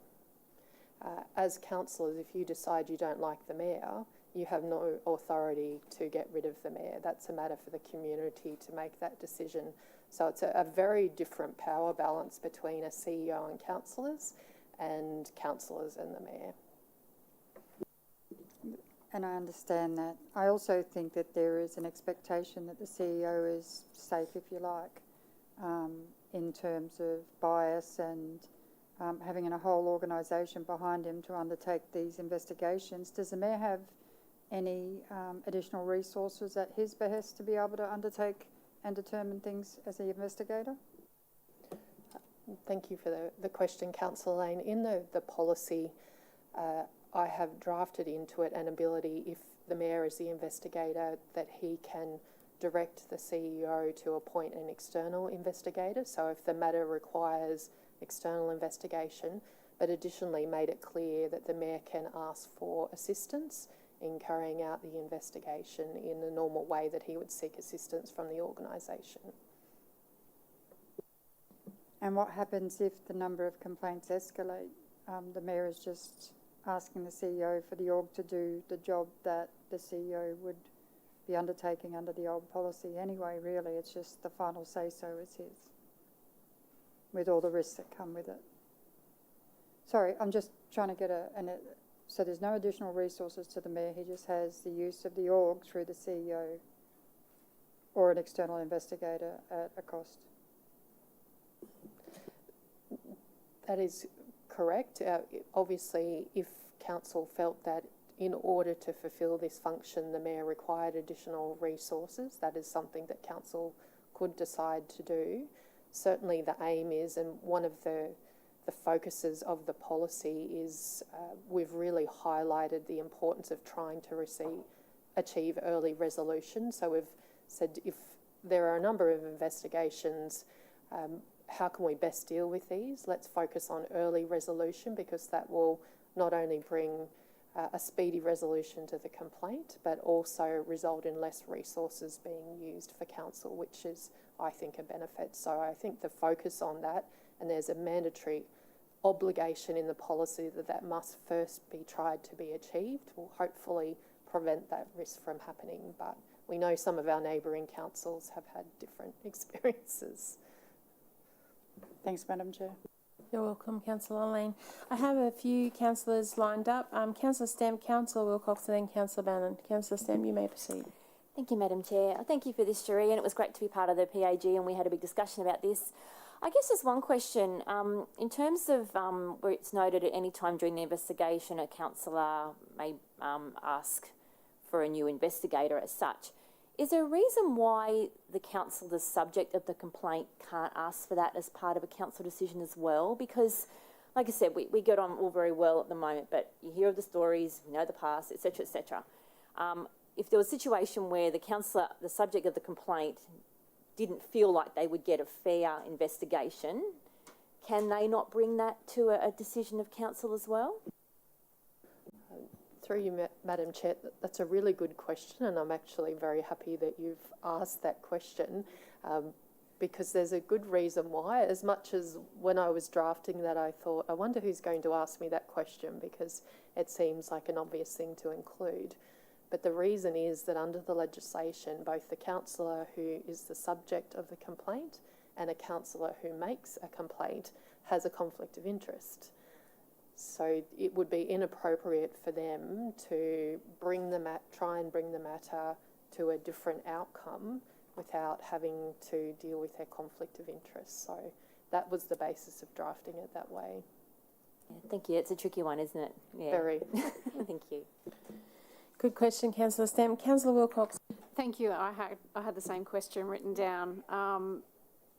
As councillors, if you decide you don't like the Mayor, you have no authority to get rid of the Mayor. That's a matter for the community to make that decision. So it's a very different power balance between a CEO and councillors and the Mayor. And I understand that. I also think that there is an expectation that the CEO is safe, if you like, in terms of bias and having a whole organisation behind him to undertake these investigations. Does the Mayor have any additional resources at his behest to be able to undertake and determine things as the investigator? Thank you for the question, Councillor Lane. In the policy, I have drafted into it an ability, if the Mayor is the investigator, that he can direct the CEO to appoint an external investigator. So if the matter requires external investigation, but additionally made it clear that the Mayor can ask for assistance in carrying out the investigation in the normal way that he would seek assistance from the organisation. And what happens if the number of complaints escalate? The Mayor is just asking the CEO for the org to do the job that the CEO would be undertaking under the old policy anyway, really. It's just the final say-so is his, with all the risks that come with it. Sorry, I'm just trying to get so there's no additional resources to the Mayor, he just has the use of the org through the CEO or an external investigator at a cost. That is correct. Obviously, if Council felt that in order to fulfil this function, the Mayor required additional resources, that is something that Council could decide to do. Certainly the aim is, and one of the focuses of the policy is, we've really highlighted the importance of trying to achieve early resolution. So we've said if there are a number of investigations, how can we best deal with these? Let's focus on early resolution, because that will not only bring a speedy resolution to the complaint, but also result in less resources being used for council, which is, I think, a benefit. So I think the focus on that and there's a mandatory obligation in the policy that must first be tried to be achieved, will hopefully prevent that risk from happening. But we know some of our neighbouring councils have had different experiences. Thanks, Madam Chair. You're welcome, Councillor Lane. I have a few councillors lined up. Councillor Stamp, Councillor Wilcox, and then Councillor Bannon. Councillor Stamp, you may proceed. Thank you, Madam Chair. Thank you for this, Sheree, and it was great to be part of the PAG, and we had a big discussion about this. I guess there's one question. In terms of where it's noted at any time during the investigation, a councillor may ask for a new investigator as such. Is there a reason why the council, the subject of the complaint, can't ask for that as part of a council decision as well? Because, like I said, we get on all very well at the moment, but you hear of the stories, you know the past, etc., etc. If there was a situation where the councillor, the subject of the complaint, didn't feel like they would get a fair investigation, can they not bring that to a decision of council as well? Through you, Madam Chair, that's a really good question, and I'm actually very happy that you've asked that question, because there's a good reason why. As much as when I was drafting that, I thought, I wonder who's going to ask me that question, because it seems like an obvious thing to include. But the reason is that under the legislation, both the councillor who is the subject of the complaint and a councillor who makes a complaint has a conflict of interest. So it would be inappropriate for them to try and bring the matter to a different outcome without having to deal with their conflict of interest. So that was the basis of drafting it that way. Yeah, thank you. It's a tricky one, isn't it? Yeah. Very. Thank you. Good question, Councillor Stamp. Councillor Wilcox. Thank you. I had the same question written down.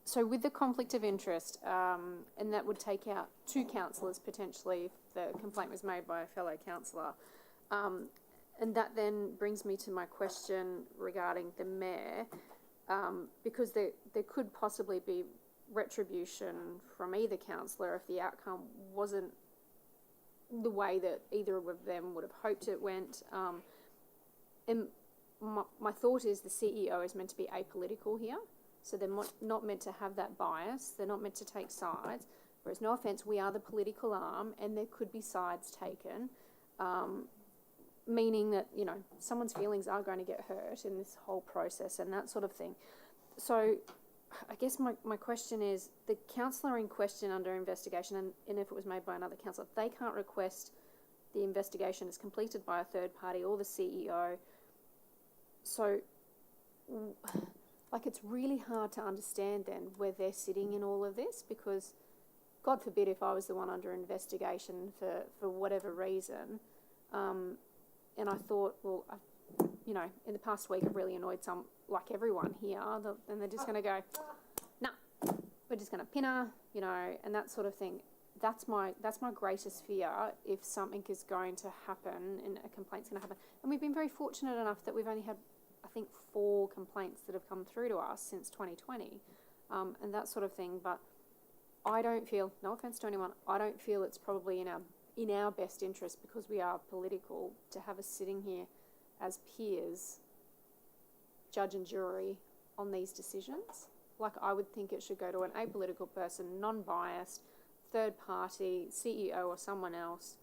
So with the conflict of interest, and that would take out two councillors potentially if the complaint was made by a fellow councillor. And that then brings me to my question regarding the mayor, because there could possibly be retribution from either councillor if the outcome wasn't the way that either of them would have hoped it went. And my thought is the CEO is meant to be apolitical here. So they're not meant to have that bias. They're not meant to take sides. Whereas, no offence, we are the political arm and there could be sides taken, meaning that, you know, someone's feelings are going to get hurt in this whole process and that sort of thing. So I guess my question is, the councillor in question under investigation, and if it was made by another councillor, they can't request the investigation is completed by a third party or the CEO. So, like, it's really hard to understand then where they're sitting in all of this, because God forbid if I was the one under investigation for whatever reason, and I thought, well, you know, in the past week I've really annoyed like everyone here, and they're just going to go, nah, we're just going to pin her, you know, and that sort of thing. That's my greatest fear if something is going to happen and a complaint's going to happen. And we've been very fortunate enough that we've only had, I think, 4 complaints that have come through to us since 2020, and that sort of thing. But I don't feel, no offence to anyone, I don't feel it's probably in our best interest, because we are political, to have us sitting here as peers, judge and jury on these decisions. Like, I would think it should go to an apolitical person, non-biased, third party, CEO or someone else,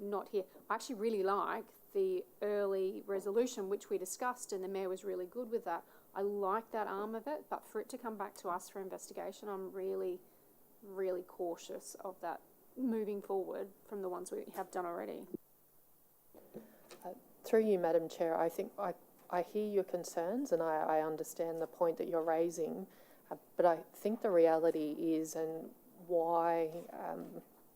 not here. I actually really like the early resolution, which we discussed, and the mayor was really good with that. I like that arm of it, but for it to come back to us for investigation, I'm really, really cautious of that moving forward from the ones we have done already. Through you, Madam Chair, I think I hear your concerns and I understand the point that you're raising, but I think the reality is, and why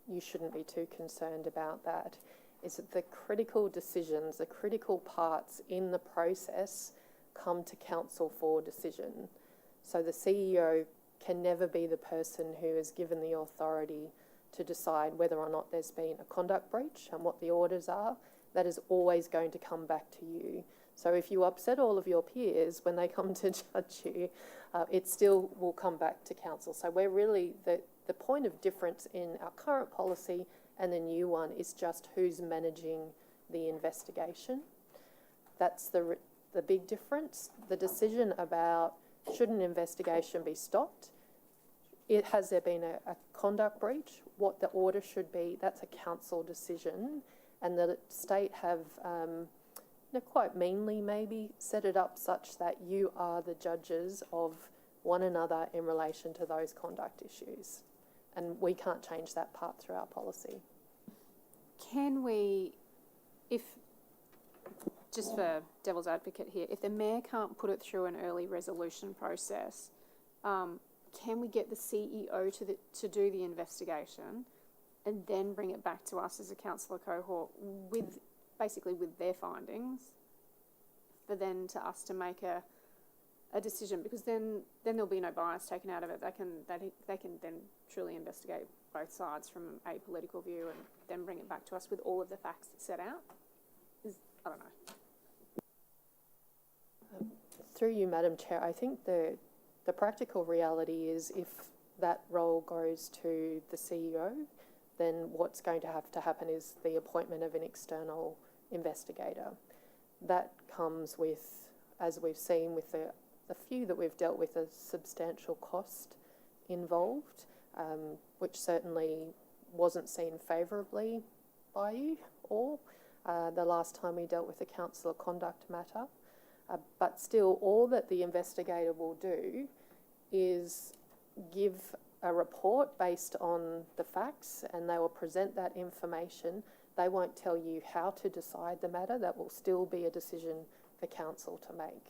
you shouldn't be too concerned about that, is that the critical decisions, the critical parts in the process come to council for decision. So the CEO can never be the person who is given the authority to decide whether or not there's been a conduct breach and what the orders are. That is always going to come back to you. So if you upset all of your peers when they come to judge you, it still will come back to council. So we're really, the point of difference in our current policy and the new one is just who's managing the investigation. That's the big difference. The decision about should an investigation be stopped, has there been a conduct breach? What the order should be, that's a council decision, and the state have, quite meanly maybe, set it up such that you are the judges of one another in relation to those conduct issues. And we can't change that part through our policy. Can we, if, just for devil's advocate here, if the mayor can't put it through an early resolution process, can we get the CEO to do the investigation and then bring it back to us as a councillor cohort with their findings, for then to us to make a decision? Because then there'll be no bias taken out of it. They can then truly investigate both sides from a political view and then bring it back to us with all of the facts set out. I don't know. Through you, Madam Chair, I think the practical reality is if that role goes to the CEO, then what's going to have to happen is the appointment of an external investigator. That comes with, as we've seen with the few that we've dealt with, a substantial cost involved, which certainly wasn't seen favourably by you all the last time we dealt with the councillor conduct matter. But still, all that the investigator will do is give a report based on the facts, and they will present that information. They won't tell you how to decide the matter. That will still be a decision for council to make.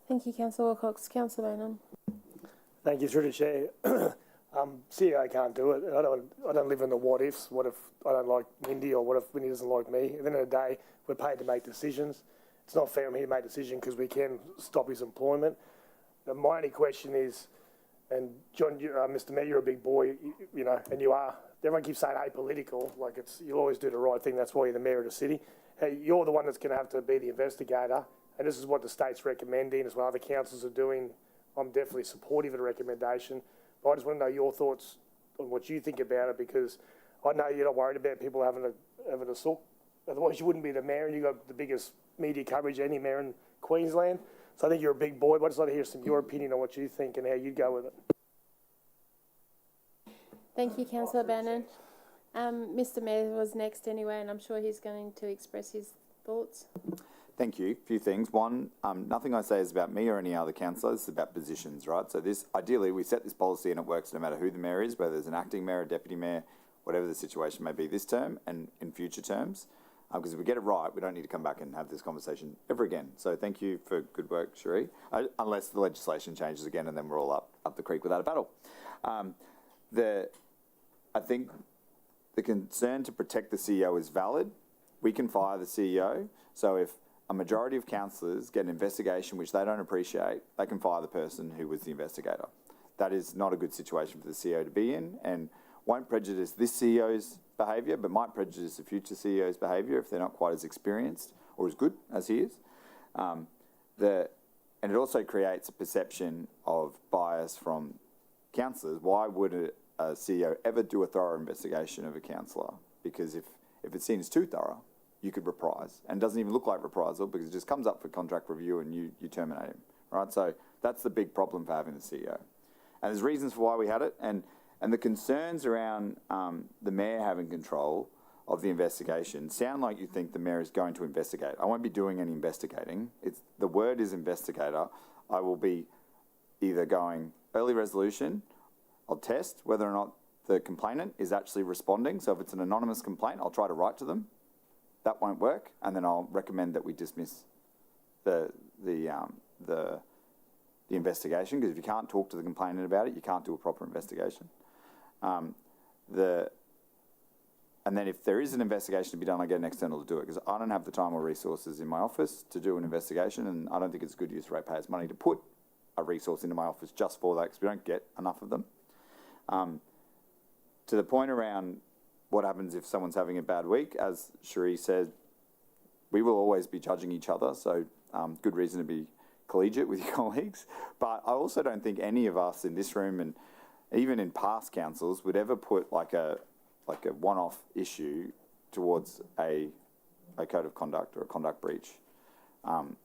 Thank you, Councillor Wilcox. Councillor Bowman. Thank you, through the chair. CEO can't do it. I don't live in the what ifs. What if I don't like Windy, or what if Windy doesn't like me? At the end of the day, we're paid to make decisions. It's not fair for me to make a decision because we can stop his employment. My only question is, and John, Mr. Mayor, you're a big boy, you know, and you are. Everyone keeps saying apolitical, like you'll always do the right thing. That's why you're the mayor of the city. Hey, you're the one that's going to have to be the investigator, and this is what the state's recommending, as well other councils are doing. I'm definitely supportive of the recommendation, but I just want to know your thoughts on what you think about it, because I know you're not worried about people having a sook. Otherwise, you wouldn't be the mayor, and you've got the biggest media coverage of any mayor in Queensland. So I think you're a big boy, but I'd just like to hear your opinion on what you think and how you'd go with it. Thank you, Councillor Bannon. Mr. Mayor was next anyway, and I'm sure he's going to express his thoughts. Thank you. A few things. One, nothing I say is about me or any other councillor. It's about positions, right? So this, ideally, we set this policy and it works no matter who the mayor is, whether there's an acting mayor, a deputy mayor, whatever the situation may be this term and in future terms. Because if we get it right, we don't need to come back and have this conversation ever again. So thank you for good work, Cherie. Unless the legislation changes again and then we're all up the creek without a paddle. I think the concern to protect the CEO is valid. We can fire the CEO. So if a majority of councillors get an investigation which they don't appreciate, they can fire the person who was the investigator. That is not a good situation for the CEO to be in, and won't prejudice this CEO's behaviour, but might prejudice the future CEO's behaviour if they're not quite as experienced or as good as he is. And it also creates a perception of bias from councillors. Why would a CEO ever do a thorough investigation of a councillor? Because if it's seen as too thorough, you could reprise. And it doesn't even look like reprisal because it just comes up for contract review and you terminate him, right? So that's the big problem for having the CEO. And there's reasons for why we had it. And the concerns around the mayor having control of the investigation sound like you think the mayor is going to investigate. I won't be doing any investigating. The word is investigator. I will be either going early resolution. I'll test whether or not the complainant is actually responding. So if it's an anonymous complaint, I'll try to write to them. That won't work, and then I'll recommend that we dismiss the investigation, because if you can't talk to the complainant about it, you can't do a proper investigation. And then if there is an investigation to be done, I get an external to do it, because I don't have the time or resources in my office to do an investigation, and I don't think it's good use of ratepayers' money to put a resource into my office just for that, because we don't get enough of them. To the point around what happens if someone's having a bad week, as Cherie said, we will always be judging each other, so good reason to be collegiate with your colleagues. But I also don't think any of us in this room, and even in past councils, would ever put like a one-off issue towards a code of conduct or a conduct breach,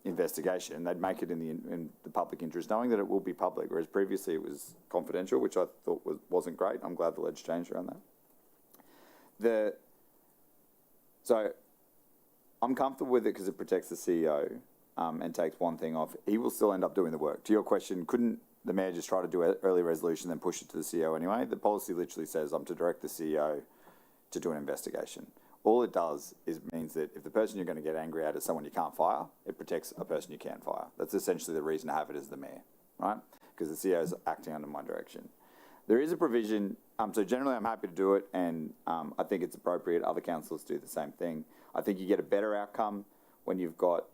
investigation, they'd make it in the public interest, knowing that it will be public, whereas previously it was confidential, which I thought wasn't great. I'm glad the ledge changed around that. So I'm comfortable with it because it protects the CEO and takes one thing off. He will still end up doing the work. To your question, couldn't the mayor just try to do an early resolution, then push it to the CEO anyway? The policy literally says I'm to direct the CEO to do an investigation. All it does is means that if the person you're going to get angry at is someone you can't fire, it protects a person you can fire. That's essentially the reason to have it as the mayor, right? Because the CEO is acting under my direction. There is a provision, so generally I'm happy to do it, and I think it's appropriate. Other councillors do the same thing. I think you get a better outcome when you've got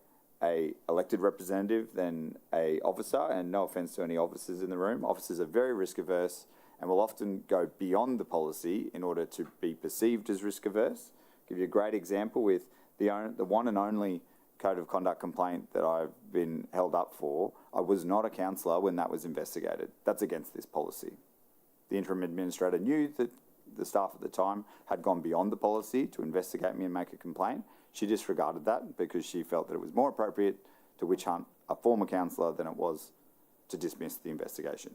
a elected representative than a officer, and no offence to any officers in the room. Officers are very risk averse and will often go beyond the policy in order to be perceived as risk averse. Give you a great example with the one and only code of conduct complaint that I've been held up for. I was not a councillor when that was investigated. That's against this policy. The interim administrator knew that the staff at the time had gone beyond the policy to investigate me and make a complaint. She disregarded that because she felt that it was more appropriate to witch hunt a former councillor than it was to dismiss the investigation.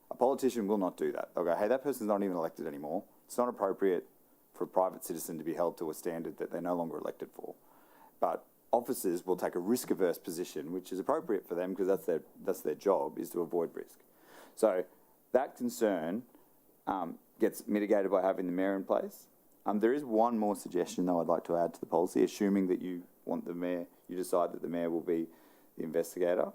A politician will not do that. They'll go, hey, that person's not even elected anymore. It's not appropriate for a private citizen to be held to a standard that they're no longer elected for. But officers will take a risk-averse position, which is appropriate for them because that's their job, is to avoid risk. So that concern gets mitigated by having the mayor in place. There is one more suggestion, though, I'd like to add to the policy, assuming that you want the mayor, you decide that the mayor will be the investigator.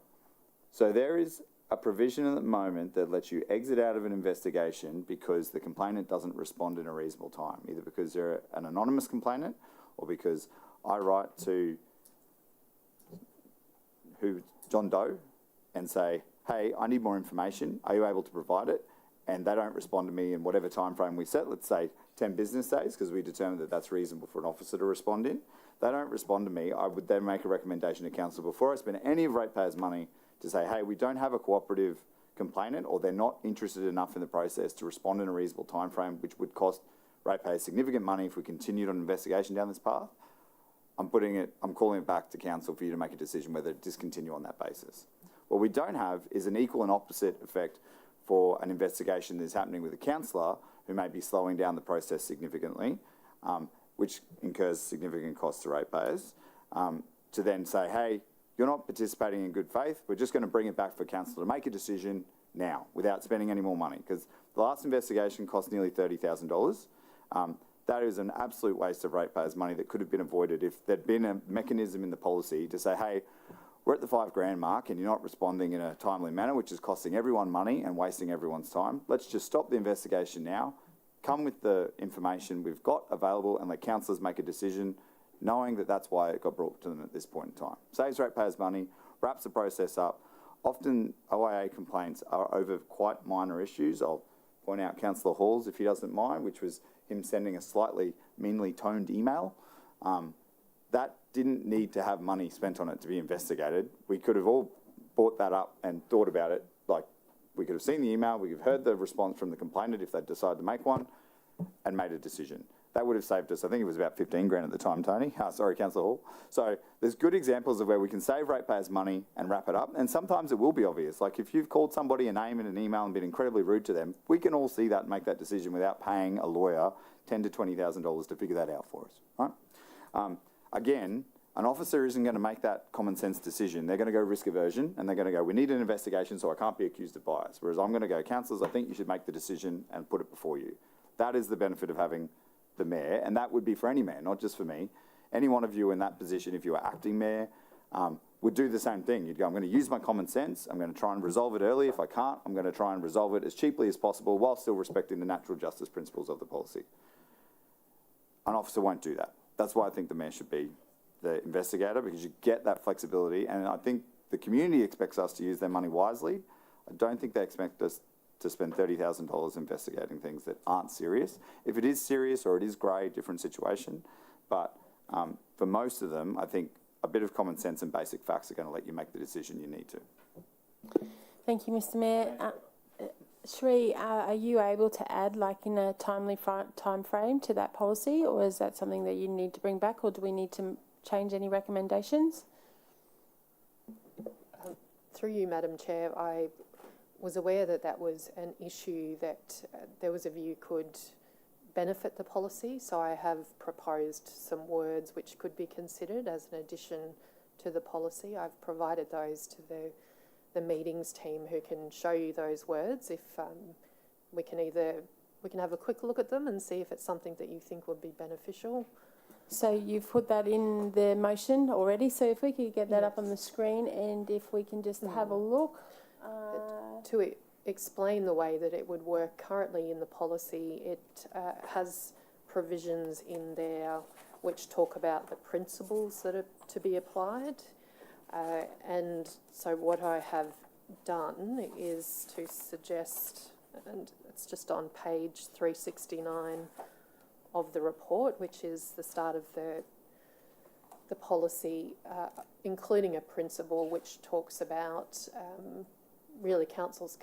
So there is a provision at the moment that lets you exit out of an investigation because the complainant doesn't respond in a reasonable time, either because they're an anonymous complainant or because I write to John Doe and say, hey, I need more information. Are you able to provide it? And they don't respond to me in whatever time frame we set, let's say 10 business days, because we determined that that's reasonable for an officer to respond in. They don't respond to me. I would then make a recommendation to council before I spend any of ratepayers' money to say, hey, we don't have a cooperative complainant, or they're not interested enough in the process to respond in a reasonable time frame, which would cost ratepayers significant money if we continued on an investigation down this path. I'm calling it back to council for you to make a decision whether to discontinue on that basis. What we don't have is an equal and opposite effect for an investigation that's happening with a councillor who may be slowing down the process significantly, which incurs significant costs to ratepayers, to then say, hey, you're not participating in good faith, we're just going to bring it back for council to make a decision now without spending any more money. Because the last investigation cost nearly $30,000. That is an absolute waste of ratepayers' money that could have been avoided if there'd been a mechanism in the policy to say, hey, we're at the $5,000 mark and you're not responding in a timely manner, which is costing everyone money and wasting everyone's time. Let's just stop the investigation now, come with the information we've got available and let councillors make a decision, knowing that that's why it got brought to them at this point in time. Saves ratepayers money, wraps the process up. Often OIA complaints are over quite minor issues. I'll point out Councillor Hall's, if he doesn't mind, which was him sending a slightly meanly toned email. That didn't need to have money spent on it to be investigated. We could have all brought that up and thought about it. Like, we could have seen the email, we could have heard the response from the complainant if they'd decided to make one, and made a decision. That would have saved us, I think it was about $15,000 at the time, Tony. Sorry, Councillor Hall. So there's good examples of where we can save ratepayers money and wrap it up. And sometimes it will be obvious. Like if you've called somebody a name in an email and been incredibly rude to them, we can all see that and make that decision without paying a lawyer $10,000 to $20,000 to figure that out for us, right? Again, an officer isn't going to make that common sense decision. They're going to go risk aversion and they're going to go, we need an investigation so I can't be accused of bias. Whereas I'm going to go, councillors, I think you should make the decision and put it before you. That is the benefit of having the mayor, and that would be for any mayor, not just for me. Any one of you in that position, if you were acting mayor, would do the same thing. You'd go, I'm going to use my common sense, I'm going to try and resolve it early. If I can't, I'm going to try and resolve it as cheaply as possible while still respecting the natural justice principles of the policy. An officer won't do that. That's why I think the mayor should be the investigator, because you get that flexibility, and I think the community expects us to use their money wisely. I don't think they expect us to spend $30,000 investigating things that aren't serious. If it is serious or it is grey, different situation. But for most of them, I think a bit of common sense and basic facts are going to let you make the decision you need to. Thank you, Mr. Mayor. Sri, are you able to add, like in a timely time frame to that policy, or is that something that you need to bring back, or do we need to change any recommendations? through you, Madam Chair, I was aware that that was an issue that there was a view could benefit the policy, so I have proposed some words which could be considered as an addition to the policy. I've provided those to the meetings team who can show you those words. If we can have a quick look at them and see if it's something that you think would be beneficial. So you've put that in the motion already, so if we could get that up on the screen and if we can just have a look. To explain the way that it would work currently in the policy, it has provisions in there which talk about the principles that are to be applied. And so what I have done is to suggest, and it's just on page 369 of the report, which is the start of the policy, including a principle which talks about really council's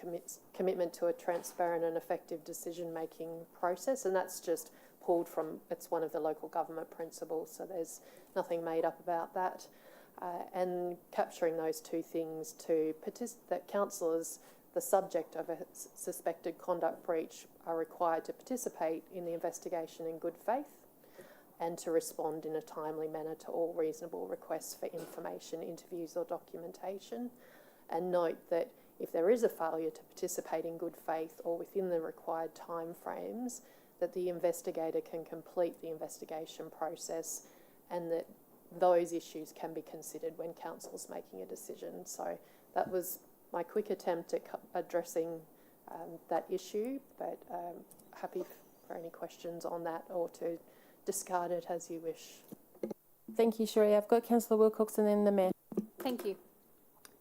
commitment to a transparent and effective decision-making process, and that's just pulled from, it's one of the local government principles, so there's nothing made up about that. And capturing those two things that councillors, the subject of a suspected conduct breach, are required to participate in the investigation in good faith and to respond in a timely manner to all reasonable requests for information, interviews or documentation. And note that if there is a failure to participate in good faith or within the required timeframes, that the investigator can complete the investigation process and that those issues can be considered when council's making a decision. So that was my quick attempt at addressing that issue, but happy for any questions on that or to discard it as you wish. Thank you, Sheree. I've got Councillor Wilcox and then the Mayor. Thank you.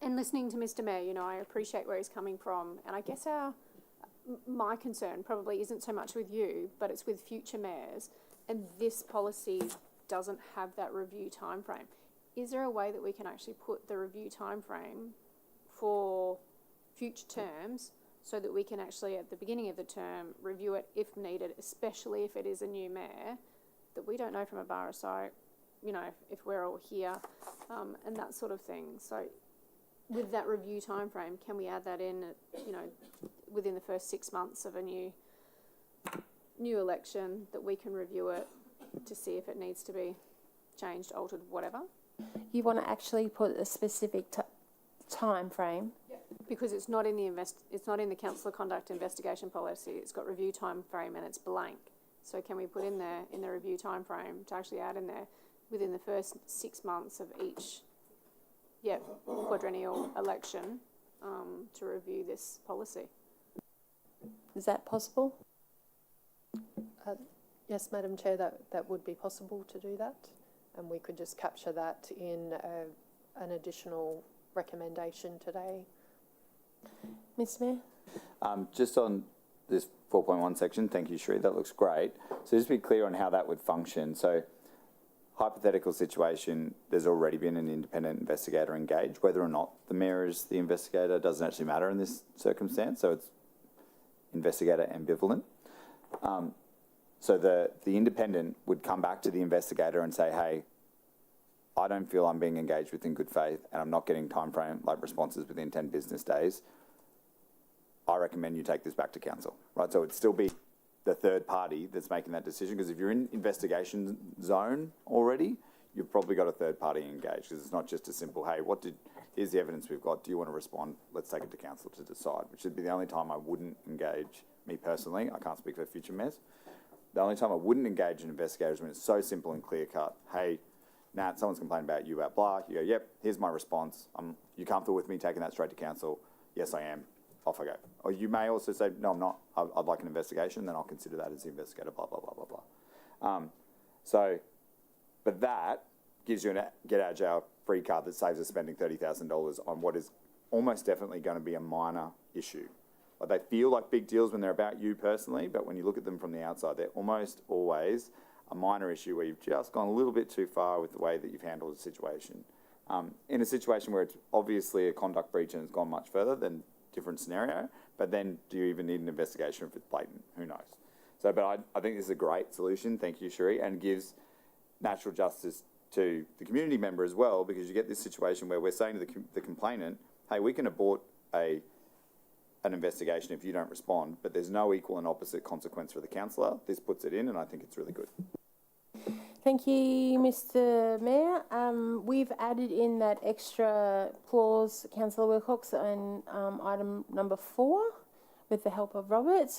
And listening to Mr Mayor, you know, I appreciate where he's coming from, and I guess my concern probably isn't so much with you, but it's with future mayors, and this policy doesn't have that review time frame. Is there a way that we can actually put the review time frame for future terms so that we can actually at the beginning of the term review it if needed, especially if it is a new mayor that we don't know from a bar side, you know, if we're all here, and that sort of thing. So with that review time frame, can we add that in, you know, within the first 6 months of a new election, that we can review it to see if it needs to be changed, altered, whatever? You want to actually put a specific time frame? Because it's not in the councillor conduct investigation policy. It's got review time frame and it's blank. So can we put in there in the review time frame to actually add in there within the first 6 months of each quadrennial election to review this policy? Is that possible? Yes, Madam Chair, that would be possible to do that, and we could just capture that in an additional recommendation today. Mr Mayor? Just on this 4.1 section, thank you, Sheree, that looks great. So just to be clear on how that would function. So hypothetical situation, there's already been an independent investigator engaged. Whether or not the mayor is the investigator doesn't actually matter in this circumstance, so it's investigator ambivalent. So the independent would come back to the investigator and say, hey, I don't feel I'm being engaged with in good faith and I'm not getting time frame like responses within 10 business days. I recommend you take this back to council, right? So it'd still be the third party that's making that decision, because if you're in investigation zone already, you've probably got a third party engaged, because it's not just a simple, hey, here's the evidence we've got, do you want to respond? Let's take it to council to decide, which would be the only time I wouldn't engage, me personally, I can't speak for future mayors. The only time I wouldn't engage an investigator is when it's so simple and clear cut. Hey, Nat, someone's complaining about you about blah. You go, yep, here's my response. You comfortable with me taking that straight to council? Yes, I am. Off I go. Or you may also say, no, I'm not. I'd like an investigation. Then I'll consider that as the investigator, blah, blah, blah, blah, blah. But that gives you a get out of jail free card that saves us spending $30,000 on what is almost definitely going to be a minor issue. Like, they feel like big deals when they're about you personally, but when you look at them from the outside, they're almost always a minor issue where you've just gone a little bit too far with the way that you've handled the situation. In a situation where it's obviously a conduct breach and it's gone much further, then different scenario, but then do you even need an investigation if it's blatant? Who knows? So, but I think this is a great solution, thank you, Sheree, and gives natural justice to the community member as well, because you get this situation where we're saying to the complainant, hey, we can abort an investigation if you don't respond, but there's no equal and opposite consequence for the councillor. This puts it in, and I think it's really good. Thank you, Mr. Mayor. We've added in that extra clause, Councillor Wilcox, on item number 4 with the help of Robert.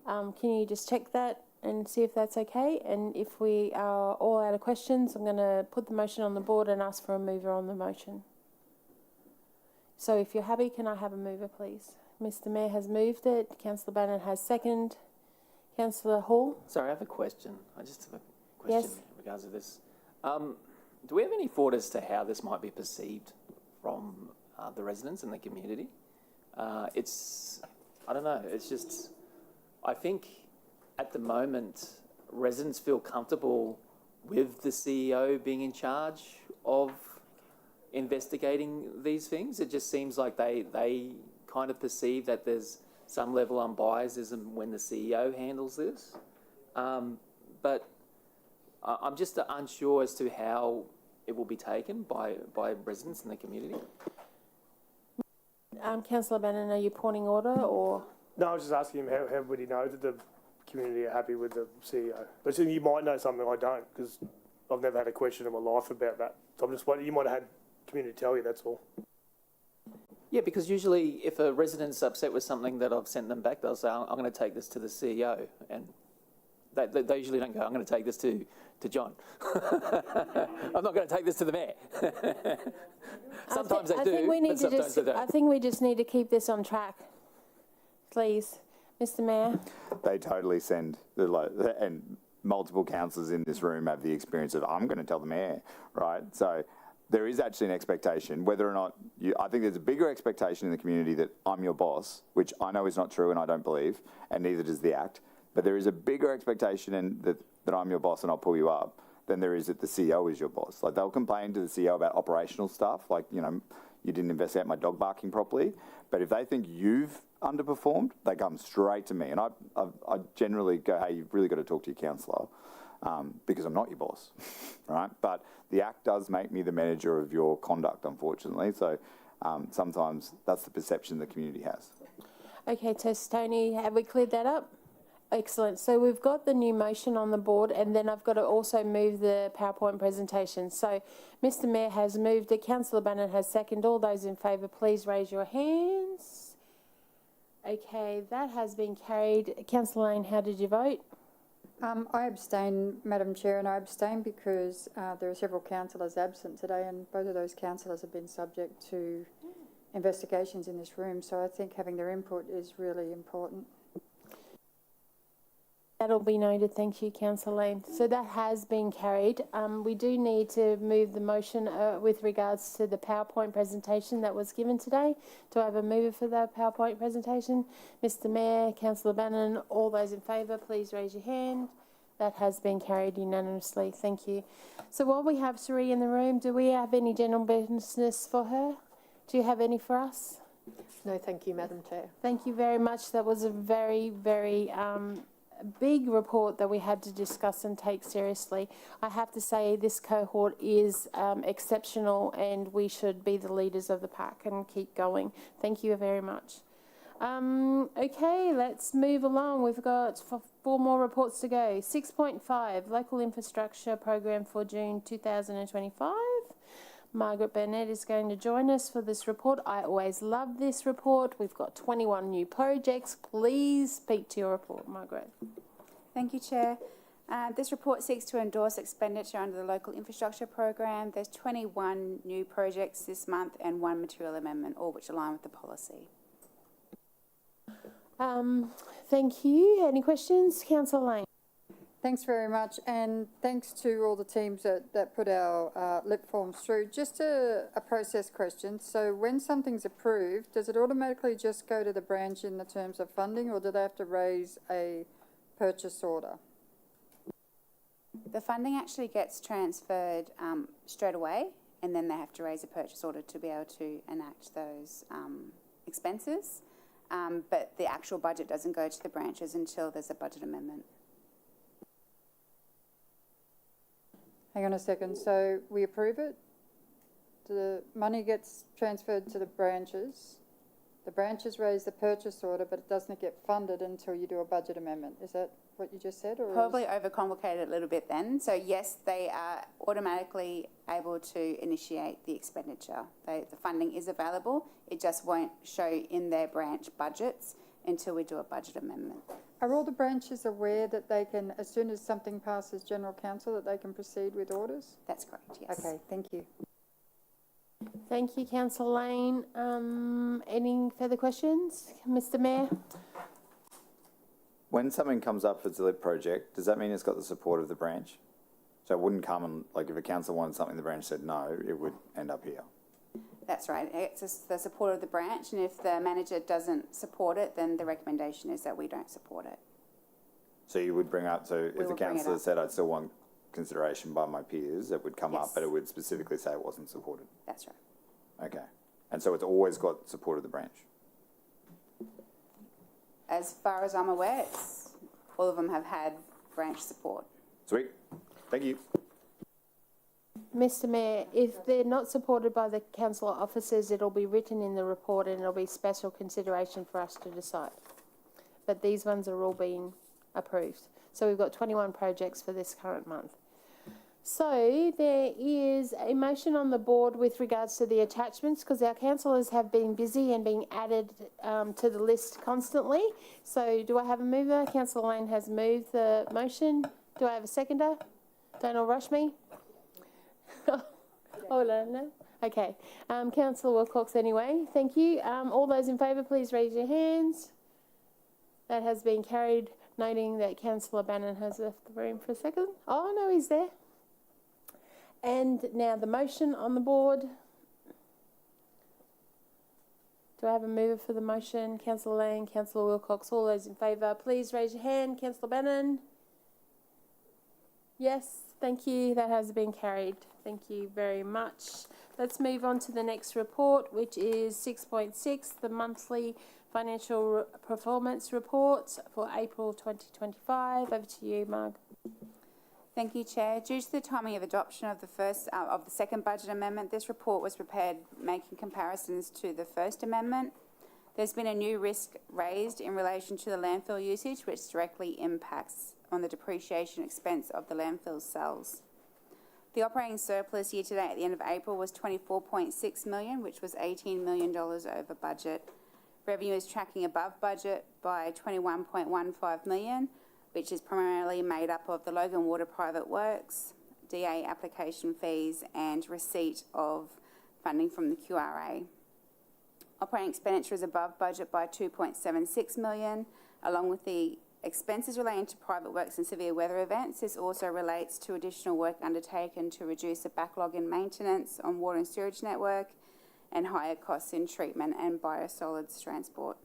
Can you just check that and see if that's okay? And if we are all out of questions, I'm going to put the motion on the board and ask for a mover on the motion. So if you're happy, can I have a mover, please? Mr. Mayor has moved it. Councillor Bannon has seconded. Councillor Hall? Sorry, I have a question. I just have a question Yes. in regards to this. Do we have any thought as to how this might be perceived from the residents and the community? I don't know, it's just, I think at the moment, residents feel comfortable with the CEO being in charge of investigating these things. It just seems like they kind of perceive that there's some level of unbiasism when the CEO handles this. But I'm just unsure as to how it will be taken by residents in the community. Councillor Bannon, are you pointing order or? No, I was just asking him how would he know that the community are happy with the CEO? But so you might know something I don't, because I've never had a question in my life about that. So I'm just wondering, you might have had community tell you, that's all. Yeah, because usually if a resident's upset with something that I've sent them back, they'll say, I'm going to take this to the CEO. And they usually don't go, I'm going to take this to John. I'm not going to take this to the mayor. Sometimes they do, but sometimes they don't. I think we just need to keep this on track. Please, Mr. Mayor. They totally send, and multiple councillors in this room have the experience of, I'm going to tell the mayor, right? So there is actually an expectation, whether or not I think there's a bigger expectation in the community that I'm your boss, which I know is not true and I don't believe, and neither does the Act. But there is a bigger expectation that I'm your boss and I'll pull you up than there is that the CEO is your boss. Like, they'll complain to the CEO about operational stuff, like, you didn't investigate my dog barking properly. But if they think you've underperformed, they come straight to me. And I generally go, hey, you've really got to talk to your councillor, because I'm not your boss, right? But the Act does make me the manager of your conduct, unfortunately. So sometimes that's the perception the community has. Okay, Tony, have we cleared that up? Excellent. So we've got the new motion on the board, and then I've got to also move the PowerPoint presentation. So Mr. Mayor has moved it. Councillor Bannon has seconded. All those in favour, please raise your hands. Okay, that has been carried. Councillor Lane, how did you vote? I abstain, Madam Chair, and I abstain because there are several councillors absent today, and both of those councillors have been subject to investigations in this room. So I think having their input is really important. That'll be noted. Thank you, Councillor Lane. So that has been carried. We do need to move the motion with regards to the PowerPoint presentation that was given today. Do I have a mover for the PowerPoint presentation? Mr. Mayor, Councillor Bannon, all those in favour, please raise your hand. That has been carried unanimously. Thank you. So while we have Sheree in the room, do we have any general business for her? Do you have any for us? No, thank you, Madam Chair. Thank you very much. That was a very, very big report that we had to discuss and take seriously. I have to say this cohort is exceptional, and we should be the leaders of the pack and keep going. Thank you very much. Okay, let's move along. We've got 4 more reports to go. 6.5, Local Infrastructure Program for June 2025. Margaret Burnett is going to join us for this report. I always love this report. We've got 21 new projects. Please speak to your report, Margaret. Thank you, Chair. This report seeks to endorse expenditure under the Local Infrastructure Program. There's 21 new projects this month and 1 material amendment, all which align with the policy. Thank you. Any questions? Councillor Lane. Thanks very much, and thanks to all the teams that put our LIP forms through. Just a process question. So when something's approved, does it automatically just go to the branch in the terms of funding, or do they have to raise a purchase order? The funding actually gets transferred straight away, and then they have to raise a purchase order to be able to enact those expenses. But the actual budget doesn't go to the branches until there's a budget amendment. Hang on a second. So we approve it. the money gets transferred to the branches raise the purchase order, but it doesn't get funded until you do a budget amendment. Is that what you just said? Or Probably overcomplicated a little bit then. So yes, they are automatically able to initiate the expenditure. The funding is available. It just won't show in their branch budgets until we do a budget amendment. Are all the branches aware that they can, as soon as something passes General Council, that they can proceed with orders? That's correct, yes. Okay, thank you. Thank you, Councillor Lane. Any further questions? Mr Mayor? When something comes up for the LIP project, does that mean it's got the support of the branch? So it wouldn't come and, like, if a council wanted something, the branch said no, it would end up here. That's right. It's the support of the branch, and if the manager doesn't support it, then the recommendation is that we don't support it. So you would bring up, so We if the will bring it councillor up. said I'd still want consideration by my peers, it would come up, Yes. but it would specifically say it wasn't supported. That's right. Okay. And so it's always got support of the branch. As far as I'm aware, all of them have had branch support. Sweet. Thank you. Mr Mayor, if they're not supported by the councillor officers, it'll be written in the report and it'll be special consideration for us to decide. But these ones are all being approved. So we've got 21 projects for this current month. So there is a motion on the board with regards to the attachments, because our councillors have been busy and being added to the list constantly. So do I have a mover? Councillor Lane has moved the motion. Do I have a seconder? Don't all rush me. Oh, no. Okay. Councillor Wilcox anyway. Thank you. All those in favour, please raise your hands. That has been carried, noting that Councillor Bannon has left the room for a second. Oh, no, he's there. And now the motion on the board. Do I have a mover for the motion? Councillor Lane, Councillor Wilcox, all those in favour, please raise your hand. Councillor Bannon? Yes, thank you. That has been carried. Thank you very much. Let's move on to the next report, which is 6.6, the monthly financial performance report for April 2025. Over to you, Marg. Thank you, Chair. Due to the timing of adoption of the second budget amendment, this report was prepared making comparisons to the first amendment. There's been a new risk raised in relation to the landfill usage, which directly impacts on the depreciation expense of the landfill cells. The operating surplus year to date at the end of April was $24.6 million, which was $18 million over budget. Revenue is tracking above budget by $21.15 million, which is primarily made up of the Logan Water Private Works, DA application fees, and receipt of funding from the QRA. Operating expenditure is above budget by $2.76 million, along with the expenses relating to private works and severe weather events. This also relates to additional work undertaken to reduce the backlog in maintenance on water and sewage network and higher costs in treatment and biosolids transport.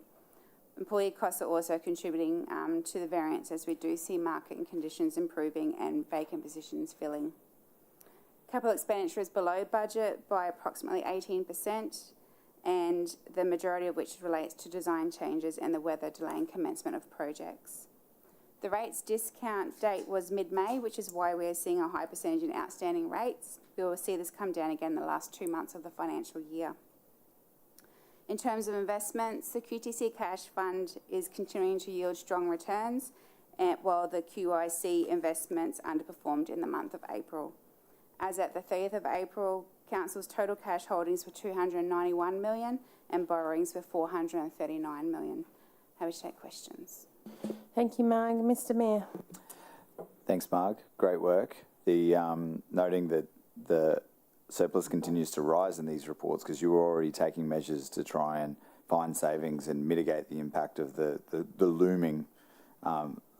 Employee costs are also contributing to the variance, as we do see market conditions improving and vacant positions filling. Capital expenditure is below budget by approximately 18%, and the majority of which relates to design changes and the weather delaying commencement of projects. The rates discount date was mid-May, which is why we're seeing a high percentage in outstanding rates. We will see this come down again in the last 2 months of the financial year. In terms of investments, the QTC Cash Fund is continuing to yield strong returns, while the QIC investments underperformed in the month of April. As at the 30th of April, Council's total cash holdings were $291 million and borrowings were $439 million. Happy to take questions. Thank you, Marg. Mr Mayor. Thanks, Marg. Great work. The noting that the surplus continues to rise in these reports, because you were already taking measures to try and find savings and mitigate the impact of the looming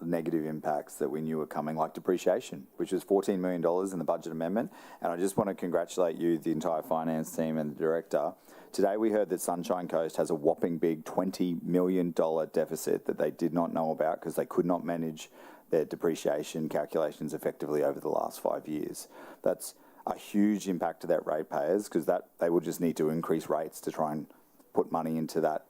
negative impacts that we knew were coming, like depreciation, which was $14 million in the budget amendment. And I just want to congratulate you, the entire finance team and the director. Today we heard that Sunshine Coast has a whopping big $20 million deficit that they did not know about because they could not manage their depreciation calculations effectively over the last 5 years. That's a huge impact to that ratepayers, because that they will just need to increase rates to try and put money into that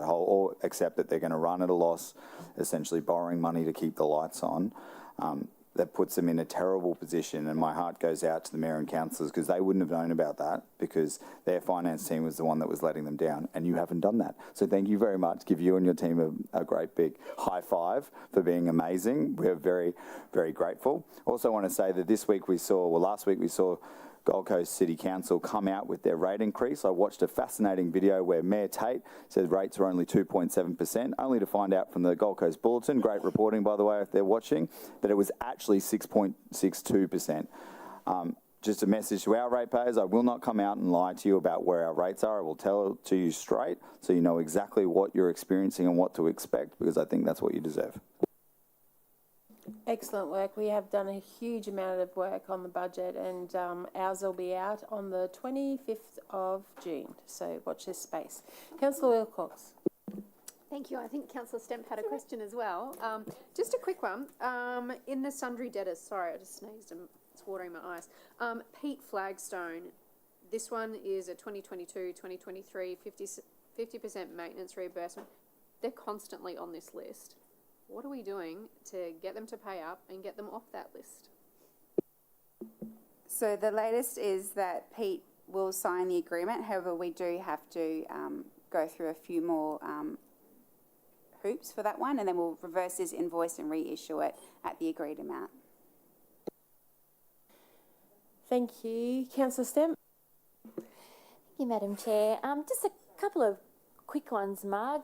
hole, or accept that they're going to run at a loss, essentially borrowing money to keep the lights on. that puts them in a terrible position, and my heart goes out to the mayor and councillors because they wouldn't have known about that because their finance team was the one that was letting them down, and you haven't done that. So thank you very much. Give you and your team a great big high five for being amazing. We're very, very grateful. Also want to say that last week we saw Gold Coast City Council come out with their rate increase. I watched a fascinating video where Mayor Tate said rates are only 2.7%, only to find out from the Gold Coast Bulletin, great reporting by the way if they're watching, that it was actually 6.62%. Just a message to our ratepayers, I will not come out and lie to you about where our rates are. I will tell it to you straight so you know exactly what you're experiencing and what to expect, because I think that's what you deserve. Excellent work. We have done a huge amount of work on the budget, and ours will be out on the 25th of June. So watch this space. Councillor Wilcox. Thank you. I think Councillor Stemp had a question as well. Just a quick one. In the sundry debtors, sorry, I just sneezed and it's watering my eyes. Pete Flagstone, this one is a 2022-2023 50% maintenance reimbursement. They're constantly on this list. What are we doing to get them to pay up and get them off that list? So the latest is that Pete will sign the agreement. However, we do have to go through a few more hoops for that one, and then we'll reverse his invoice and reissue it at the agreed amount. Thank you. Councillor Stemp. Thank you, Madam Chair. Just a couple of quick ones, Marg.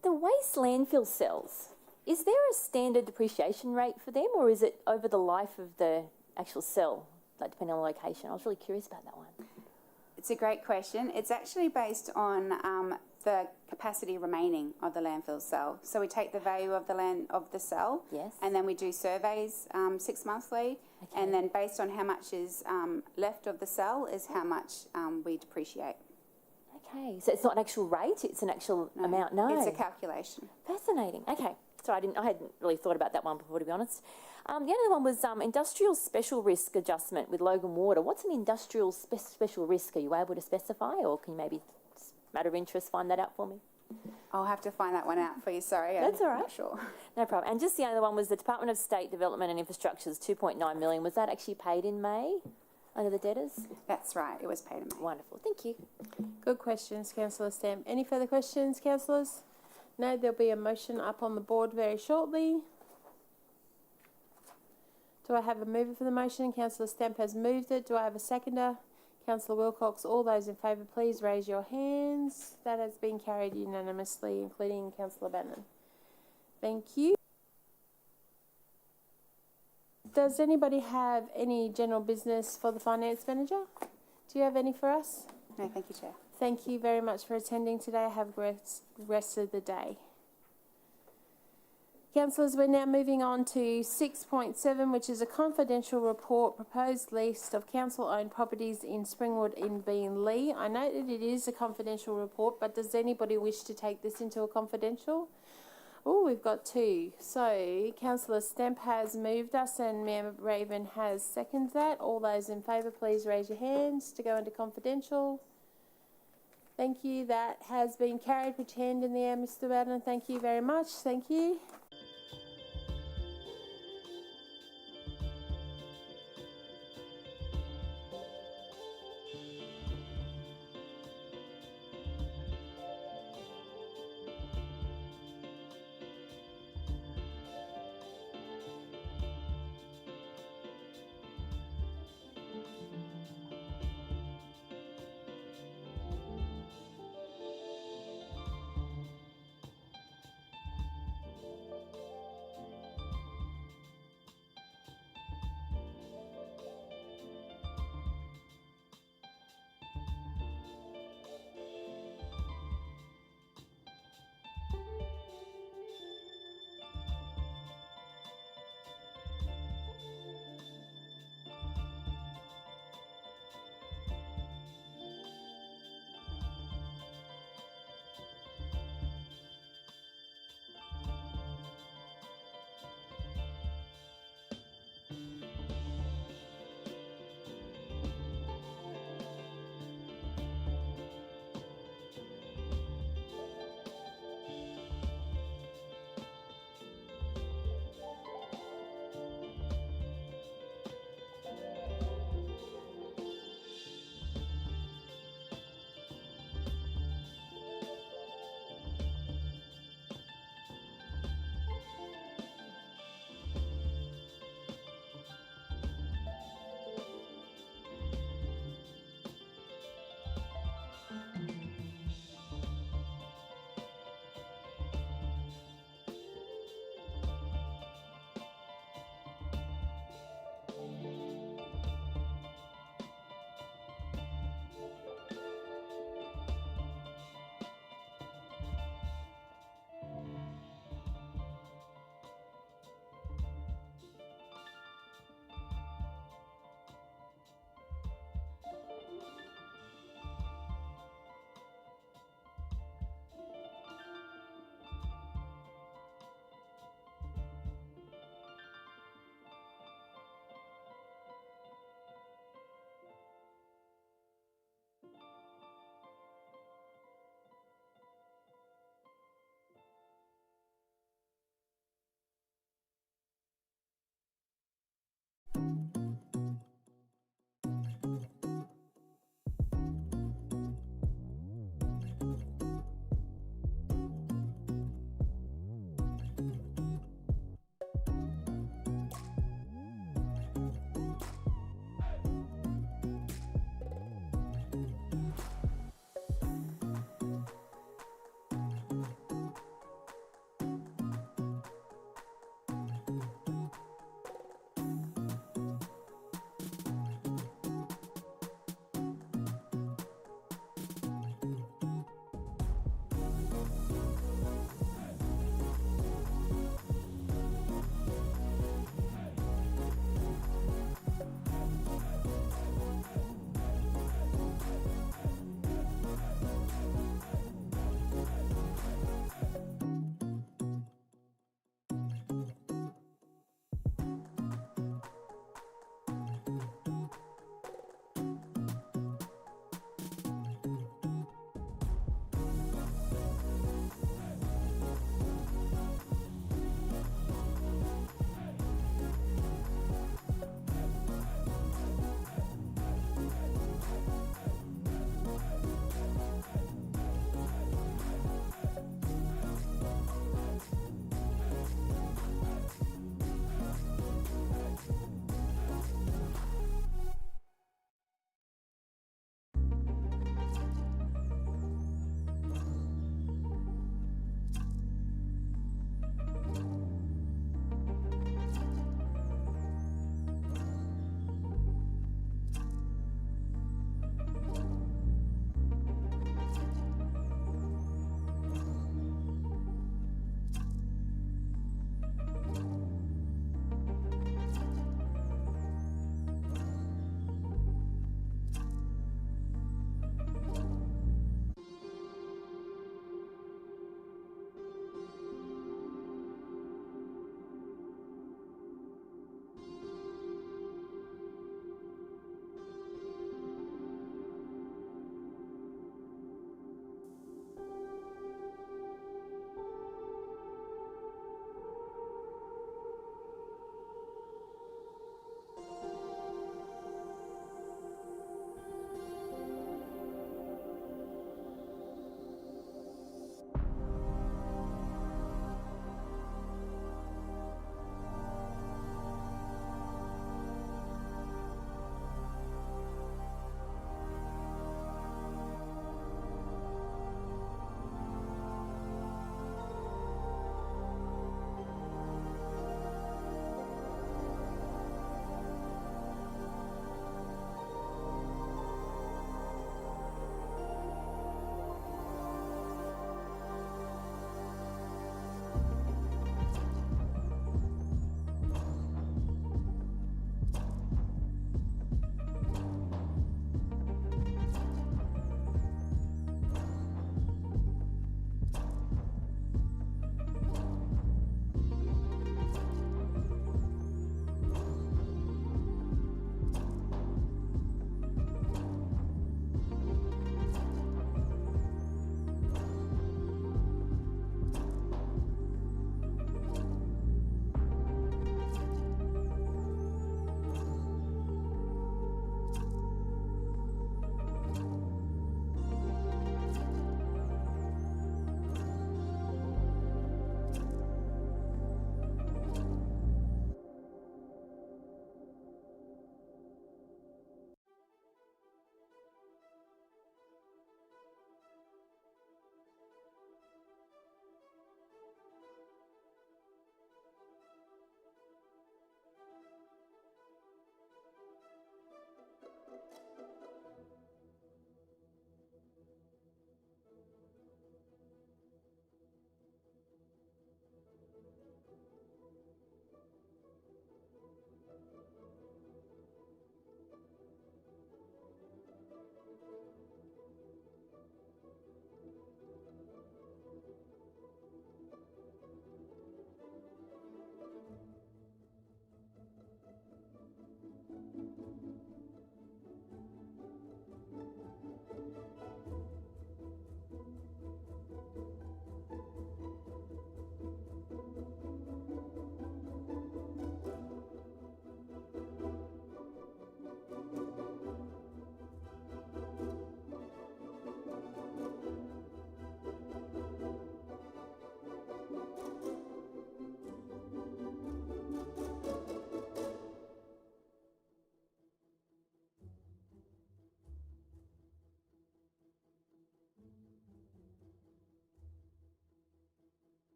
The waste landfill cells, is there a standard depreciation rate for them, or is it over the life of the actual cell, like depending on the location? I was really curious about that one. It's a great question. It's actually based on the capacity remaining of the landfill cell. So we take the value of the cell, Yes. and then we do surveys 6 monthly, Okay. and then based on how much is left of the cell is how much we depreciate. Okay, so it's not an actual rate; it's an actual amount. No, It's a calculation. Fascinating. Okay, so I hadn't really thought about that one before, to be honest. The other one was industrial special risk adjustment with Logan Water. What's an industrial special risk? Are you able to specify, or can you maybe, matter of interest, find that out for me? I'll have to find that one out for you. Sorry, That's all I'm right. not sure. No problem. And just the other one was the Department of State Development and Infrastructure's 2.9 million. Was that actually paid in May under the debtors? That's right. It was paid in May. Wonderful. Thank you. Good questions, Councillor Stamp. Any further questions, councillors? No, there'll be a motion up on the board very shortly. Do I have a mover for the motion? Councillor Stamp has moved it. Do I have a seconder? Councillor Wilcox. All those in favour, please raise your hands. That has been carried unanimously, including Councillor Bannon. Thank you. Does anybody have any general business for the Finance Manager? Do you have any for us? No, thank you, Chair. Thank you very much for attending today. Have a rest of the day. Councillors, we're now moving on to 6.7, which is a confidential report, proposed list of council-owned properties in Springwood in Beenleigh. I know that it is a confidential report, but does anybody wish to take this into a confidential? Oh, we've got two. So, Councillor Stemp has moved us and Mayor Raven has seconded that. All those in favour, please raise your hands to go into confidential. Thank you. That has been carried. Put your hand in the air, Mr. Bowden. Thank you very much. Thank you.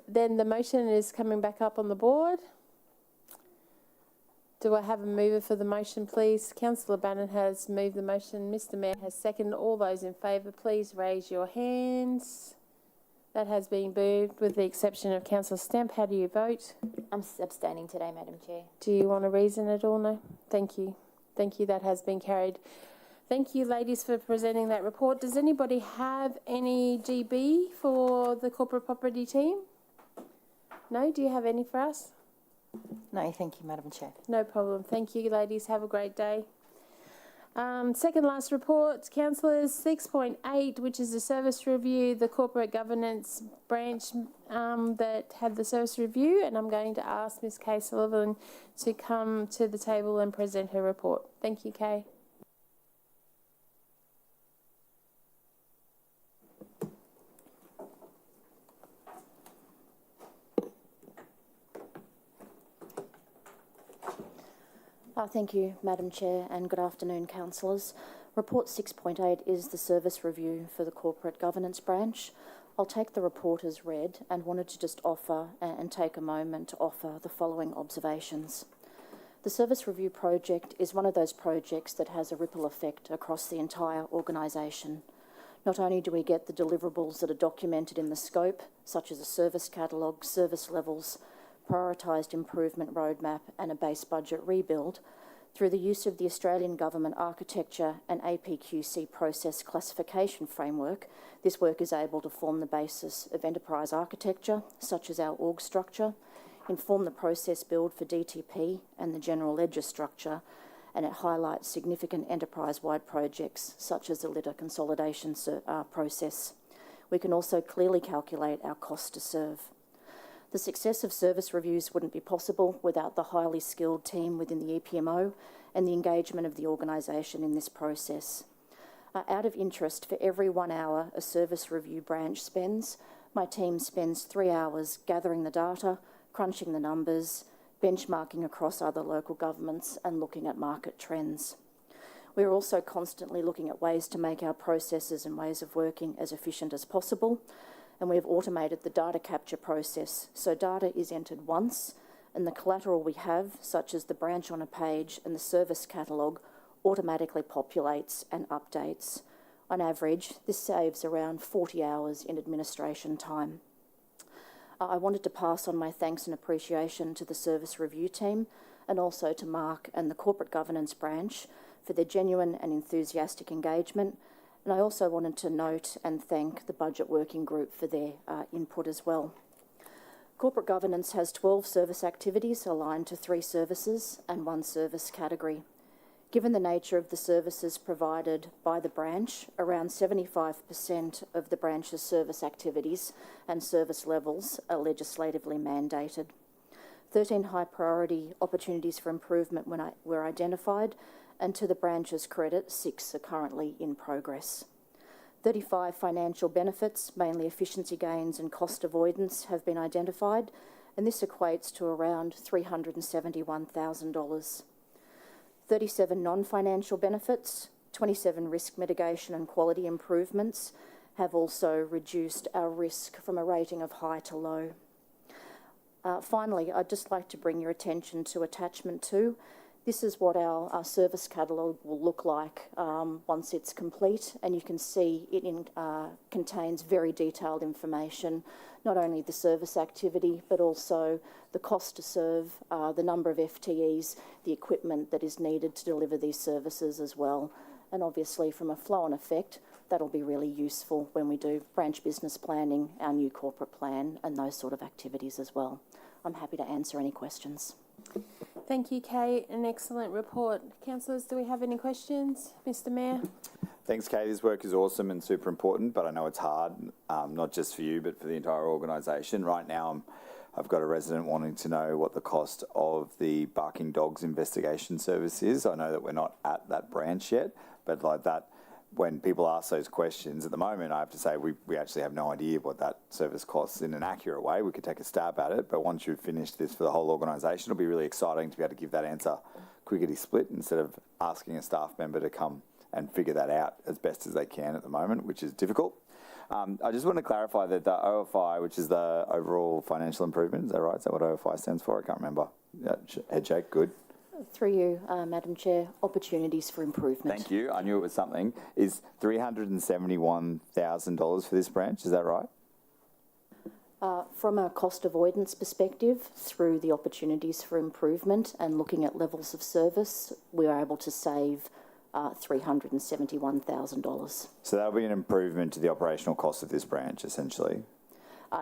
Then the motion is coming back up on the board. Do I have a mover for the motion, please? Councillor Bannon has moved the motion. Mr Mayor has seconded. All those in favour, please raise your hands. That has been moved with the exception of Councillor Stamp. How do you vote? I'm abstaining today, Madam Chair. Do you want to reason at all? No? Thank you. Thank you. That has been carried. Thank you, ladies, for presenting that report. Does anybody have any GB for the corporate property team? No? Do you have any for us? No, thank you, Madam Chair. No problem. Thank you, ladies. Have a great day. Second last report, councillors, 6.8, which is the service review, the corporate governance branch that had the service review, and I'm going to ask Ms Kay Sullivan to come to the table and present her report. Thank you, Kay. Thank you, Madam Chair, and good afternoon, councillors. Report 6.8 is the service review for the corporate governance branch. I'll take the report as read and wanted to just offer and take a moment to offer the following observations. The service review project is one of those projects that has a ripple effect across the entire organisation. Not only do we get the deliverables that are documented in the scope, such as a service catalogue, service levels, prioritised improvement roadmap and a base budget rebuild, through the use of the Australian Government Architecture and APQC process classification framework, this work is able to form the basis of enterprise architecture, such as our org structure, inform the process build for DTP and the general ledger structure, and it highlights significant enterprise-wide projects, such as the litter consolidation process. We can also clearly calculate our cost to serve. The success of service reviews wouldn't be possible without the highly skilled team within the EPMO and the engagement of the organisation in this process. Out of interest, for every 1 hour a service review branch spends, my team spends 3 hours gathering the data, crunching the numbers, benchmarking across other local governments and looking at market trends. We are also constantly looking at ways to make our processes and ways of working as efficient as possible, and we have automated the data capture process, so data is entered once and the collateral we have, such as the branch on a page and the service catalogue, automatically populates and updates. On average, this saves around 40 hours in administration time. I wanted to pass on my thanks and appreciation to the service review team and also to Mark and the corporate governance branch for their genuine and enthusiastic engagement. And I also wanted to note and thank the Budget Working Group for their input as well. Corporate governance has 12 service activities aligned to 3 services and 1 service category. Given the nature of the services provided by the branch, around 75% of the branch's service activities and service levels are legislatively mandated. 13 high priority opportunities for improvement were identified, and to the branch's credit, 6 are currently in progress. 35 financial benefits, mainly efficiency gains and cost avoidance, have been identified, and this equates to around $371,000. 37 non-financial benefits, 27 risk mitigation and quality improvements have also reduced our risk from a rating of high to low. Finally, I'd just like to bring your attention to attachment 2. This is what our service catalogue will look like once it's complete, and you can see it contains very detailed information, not only the service activity but also the cost to serve, the number of FTEs, the equipment that is needed to deliver these services as well. And obviously from a flow-on effect, that'll be really useful when we do branch business planning, our new corporate plan and those sort of activities as well. I'm happy to answer any questions. Thank you, Kay. An excellent report. Councillors, do we have any questions? Mr Mayor? Thanks, Kay. This work is awesome and super important, but I know it's hard, not just for you, but for the entire organisation. Right now, I've got a resident wanting to know what the cost of the barking dogs investigation service is. I know that we're not at that branch yet, but like that, when people ask those questions at the moment, I have to say we actually have no idea what that service costs in an accurate way. We could take a stab at it, but once you've finished this for the whole organisation, it'll be really exciting to be able to give that answer quickety split instead of asking a staff member to come and figure that out as best as they can at the moment, which is difficult. I just want to clarify that the OFI, which is the overall financial improvement, is that right? Is that what OFI stands for? I can't remember. Head shake, good. Through you, Madam Chair, opportunities for improvement. Thank you. I knew it was something. Is $371,000 for this branch? Is that right? From a cost avoidance perspective, through the opportunities for improvement and looking at levels of service, we are able to save $371,000. So that'll be an improvement to the operational cost of this branch, essentially.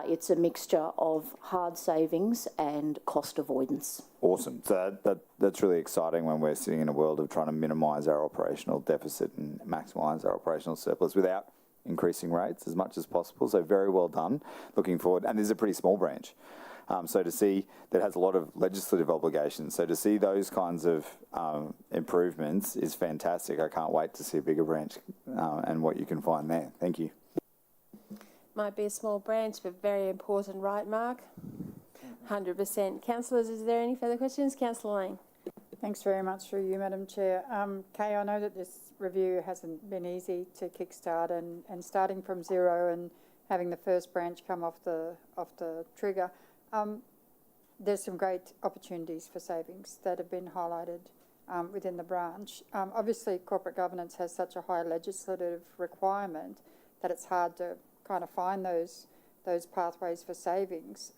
It's a mixture of hard savings and cost avoidance. Awesome. So that's really exciting when we're sitting in a world of trying to minimise our operational deficit and maximise our operational surplus without increasing rates as much as possible. So very well done. Looking forward. And this is a pretty small branch. So to see that has a lot of legislative obligations. So to see those kinds of improvements is fantastic. I can't wait to see a bigger branch and what you can find there. Thank you. Might be a small branch, but very important, right, Mark? 100%. Councillors, is there any further questions? Councillor Lane. Thanks very much through you, Madam Chair. Kay, I know that this review hasn't been easy to kickstart, and starting from zero and having the first branch come off the trigger, there's some great opportunities for savings that have been highlighted within the branch. Obviously, corporate governance has such a high legislative requirement that it's hard to kind of find those pathways for savings,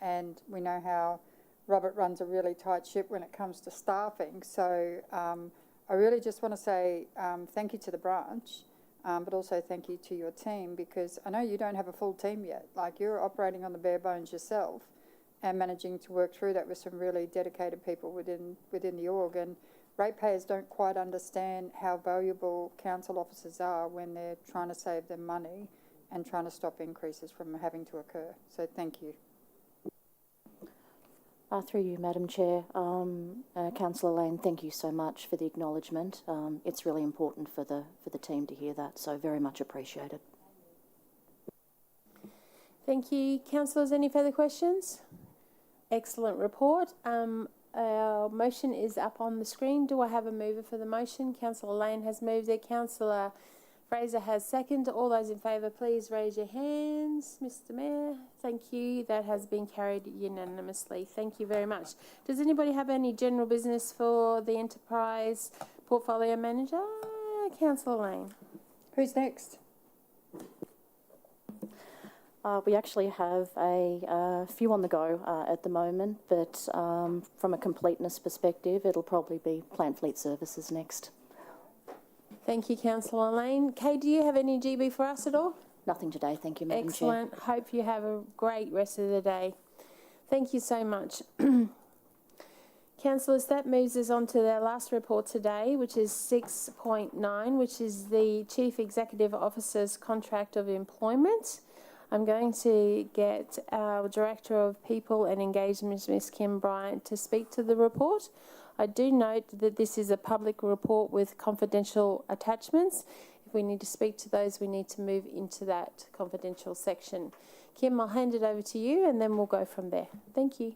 and we know how Robert runs a really tight ship when it comes to staffing. So I really just want to say thank you to the branch, but also thank you to your team, because I know you don't have a full team yet. Like, you're operating on the bare bones yourself and managing to work through that with some really dedicated people within the org. And ratepayers don't quite understand how valuable council officers are when they're trying to save them money and trying to stop increases from having to occur. So thank you. Through you, Madam Chair. Councillor Lane, thank you so much for the acknowledgement. It's really important for the team to hear that, so very much appreciated. Thank you. Councillors, any further questions? Excellent report. Our motion is up on the screen. Do I have a mover for the motion? Councillor Lane has moved it. Councillor Fraser has seconded. All those in favour, please raise your hands. Mr Mayor, thank you. That has been carried unanimously. Thank you very much. Does anybody have any general business for the Enterprise Portfolio Manager? Councillor Lane. Who's next? We actually have a few on the go at the moment, but from a completeness perspective, it'll probably be Plant Fleet Services next. Thank you, Councillor Lane. Kay, do you have any GB for us at all? Nothing today, thank you, Madam Chair. Excellent. Hope you have a great rest of the day. Thank you so much. Councillors, that moves us on to our last report today, which is 6.9, which is the Chief Executive Officer's Contract of Employment. I'm going to get our Director of People and Engagement, Ms Kim Bryant, to speak to the report. I do note that this is a public report with confidential attachments. If we need to speak to those, we need to move into that confidential section. Kim, I'll hand it over to you and then we'll go from there. Thank you.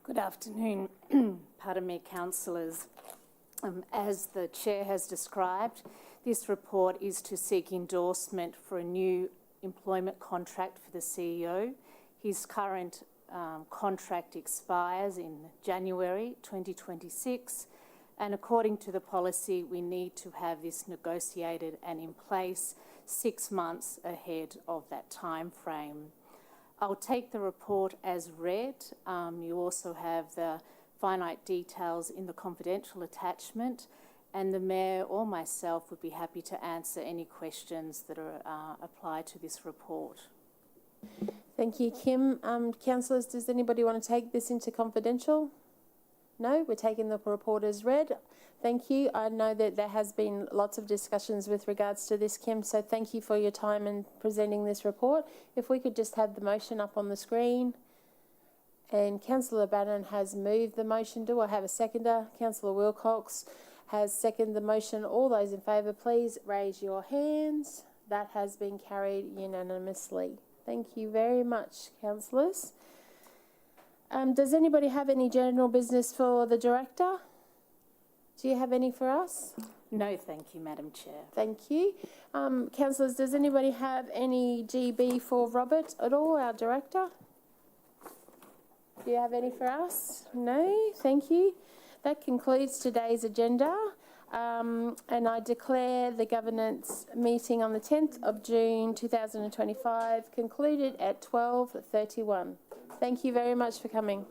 Good afternoon. Pardon me, councillors. As the Chair has described, this report is to seek endorsement for a new employment contract for the CEO. His current contract expires in January 2026, and according to the policy, we need to have this negotiated and in place 6 months ahead of that time frame. I'll take the report as read. You also have the finite details in the confidential attachment, and the Mayor or myself would be happy to answer any questions that are applied to this report. Thank you, Kim. Councillors, does anybody want to take this into confidential? No, we're taking the report as read. Thank you. I know that there has been lots of discussions with regards to this, Kim, so thank you for your time in presenting this report. If we could just have the motion up on the screen. And Councillor Bannon has moved the motion. Do I have a seconder? Councillor Wilcox has seconded the motion. All those in favour, please raise your hands. That has been carried unanimously. Thank you very much, councillors. Does anybody have any general business for the Director? Do you have any for us? No, thank you, Madam Chair. Thank you. Councillors, does anybody have any GB for Robert at all, our director? Do you have any for us? No, thank you. That concludes today's agenda. And I declare the governance meeting on the 10th of June 2025 concluded at 12:31. Thank you very much for coming.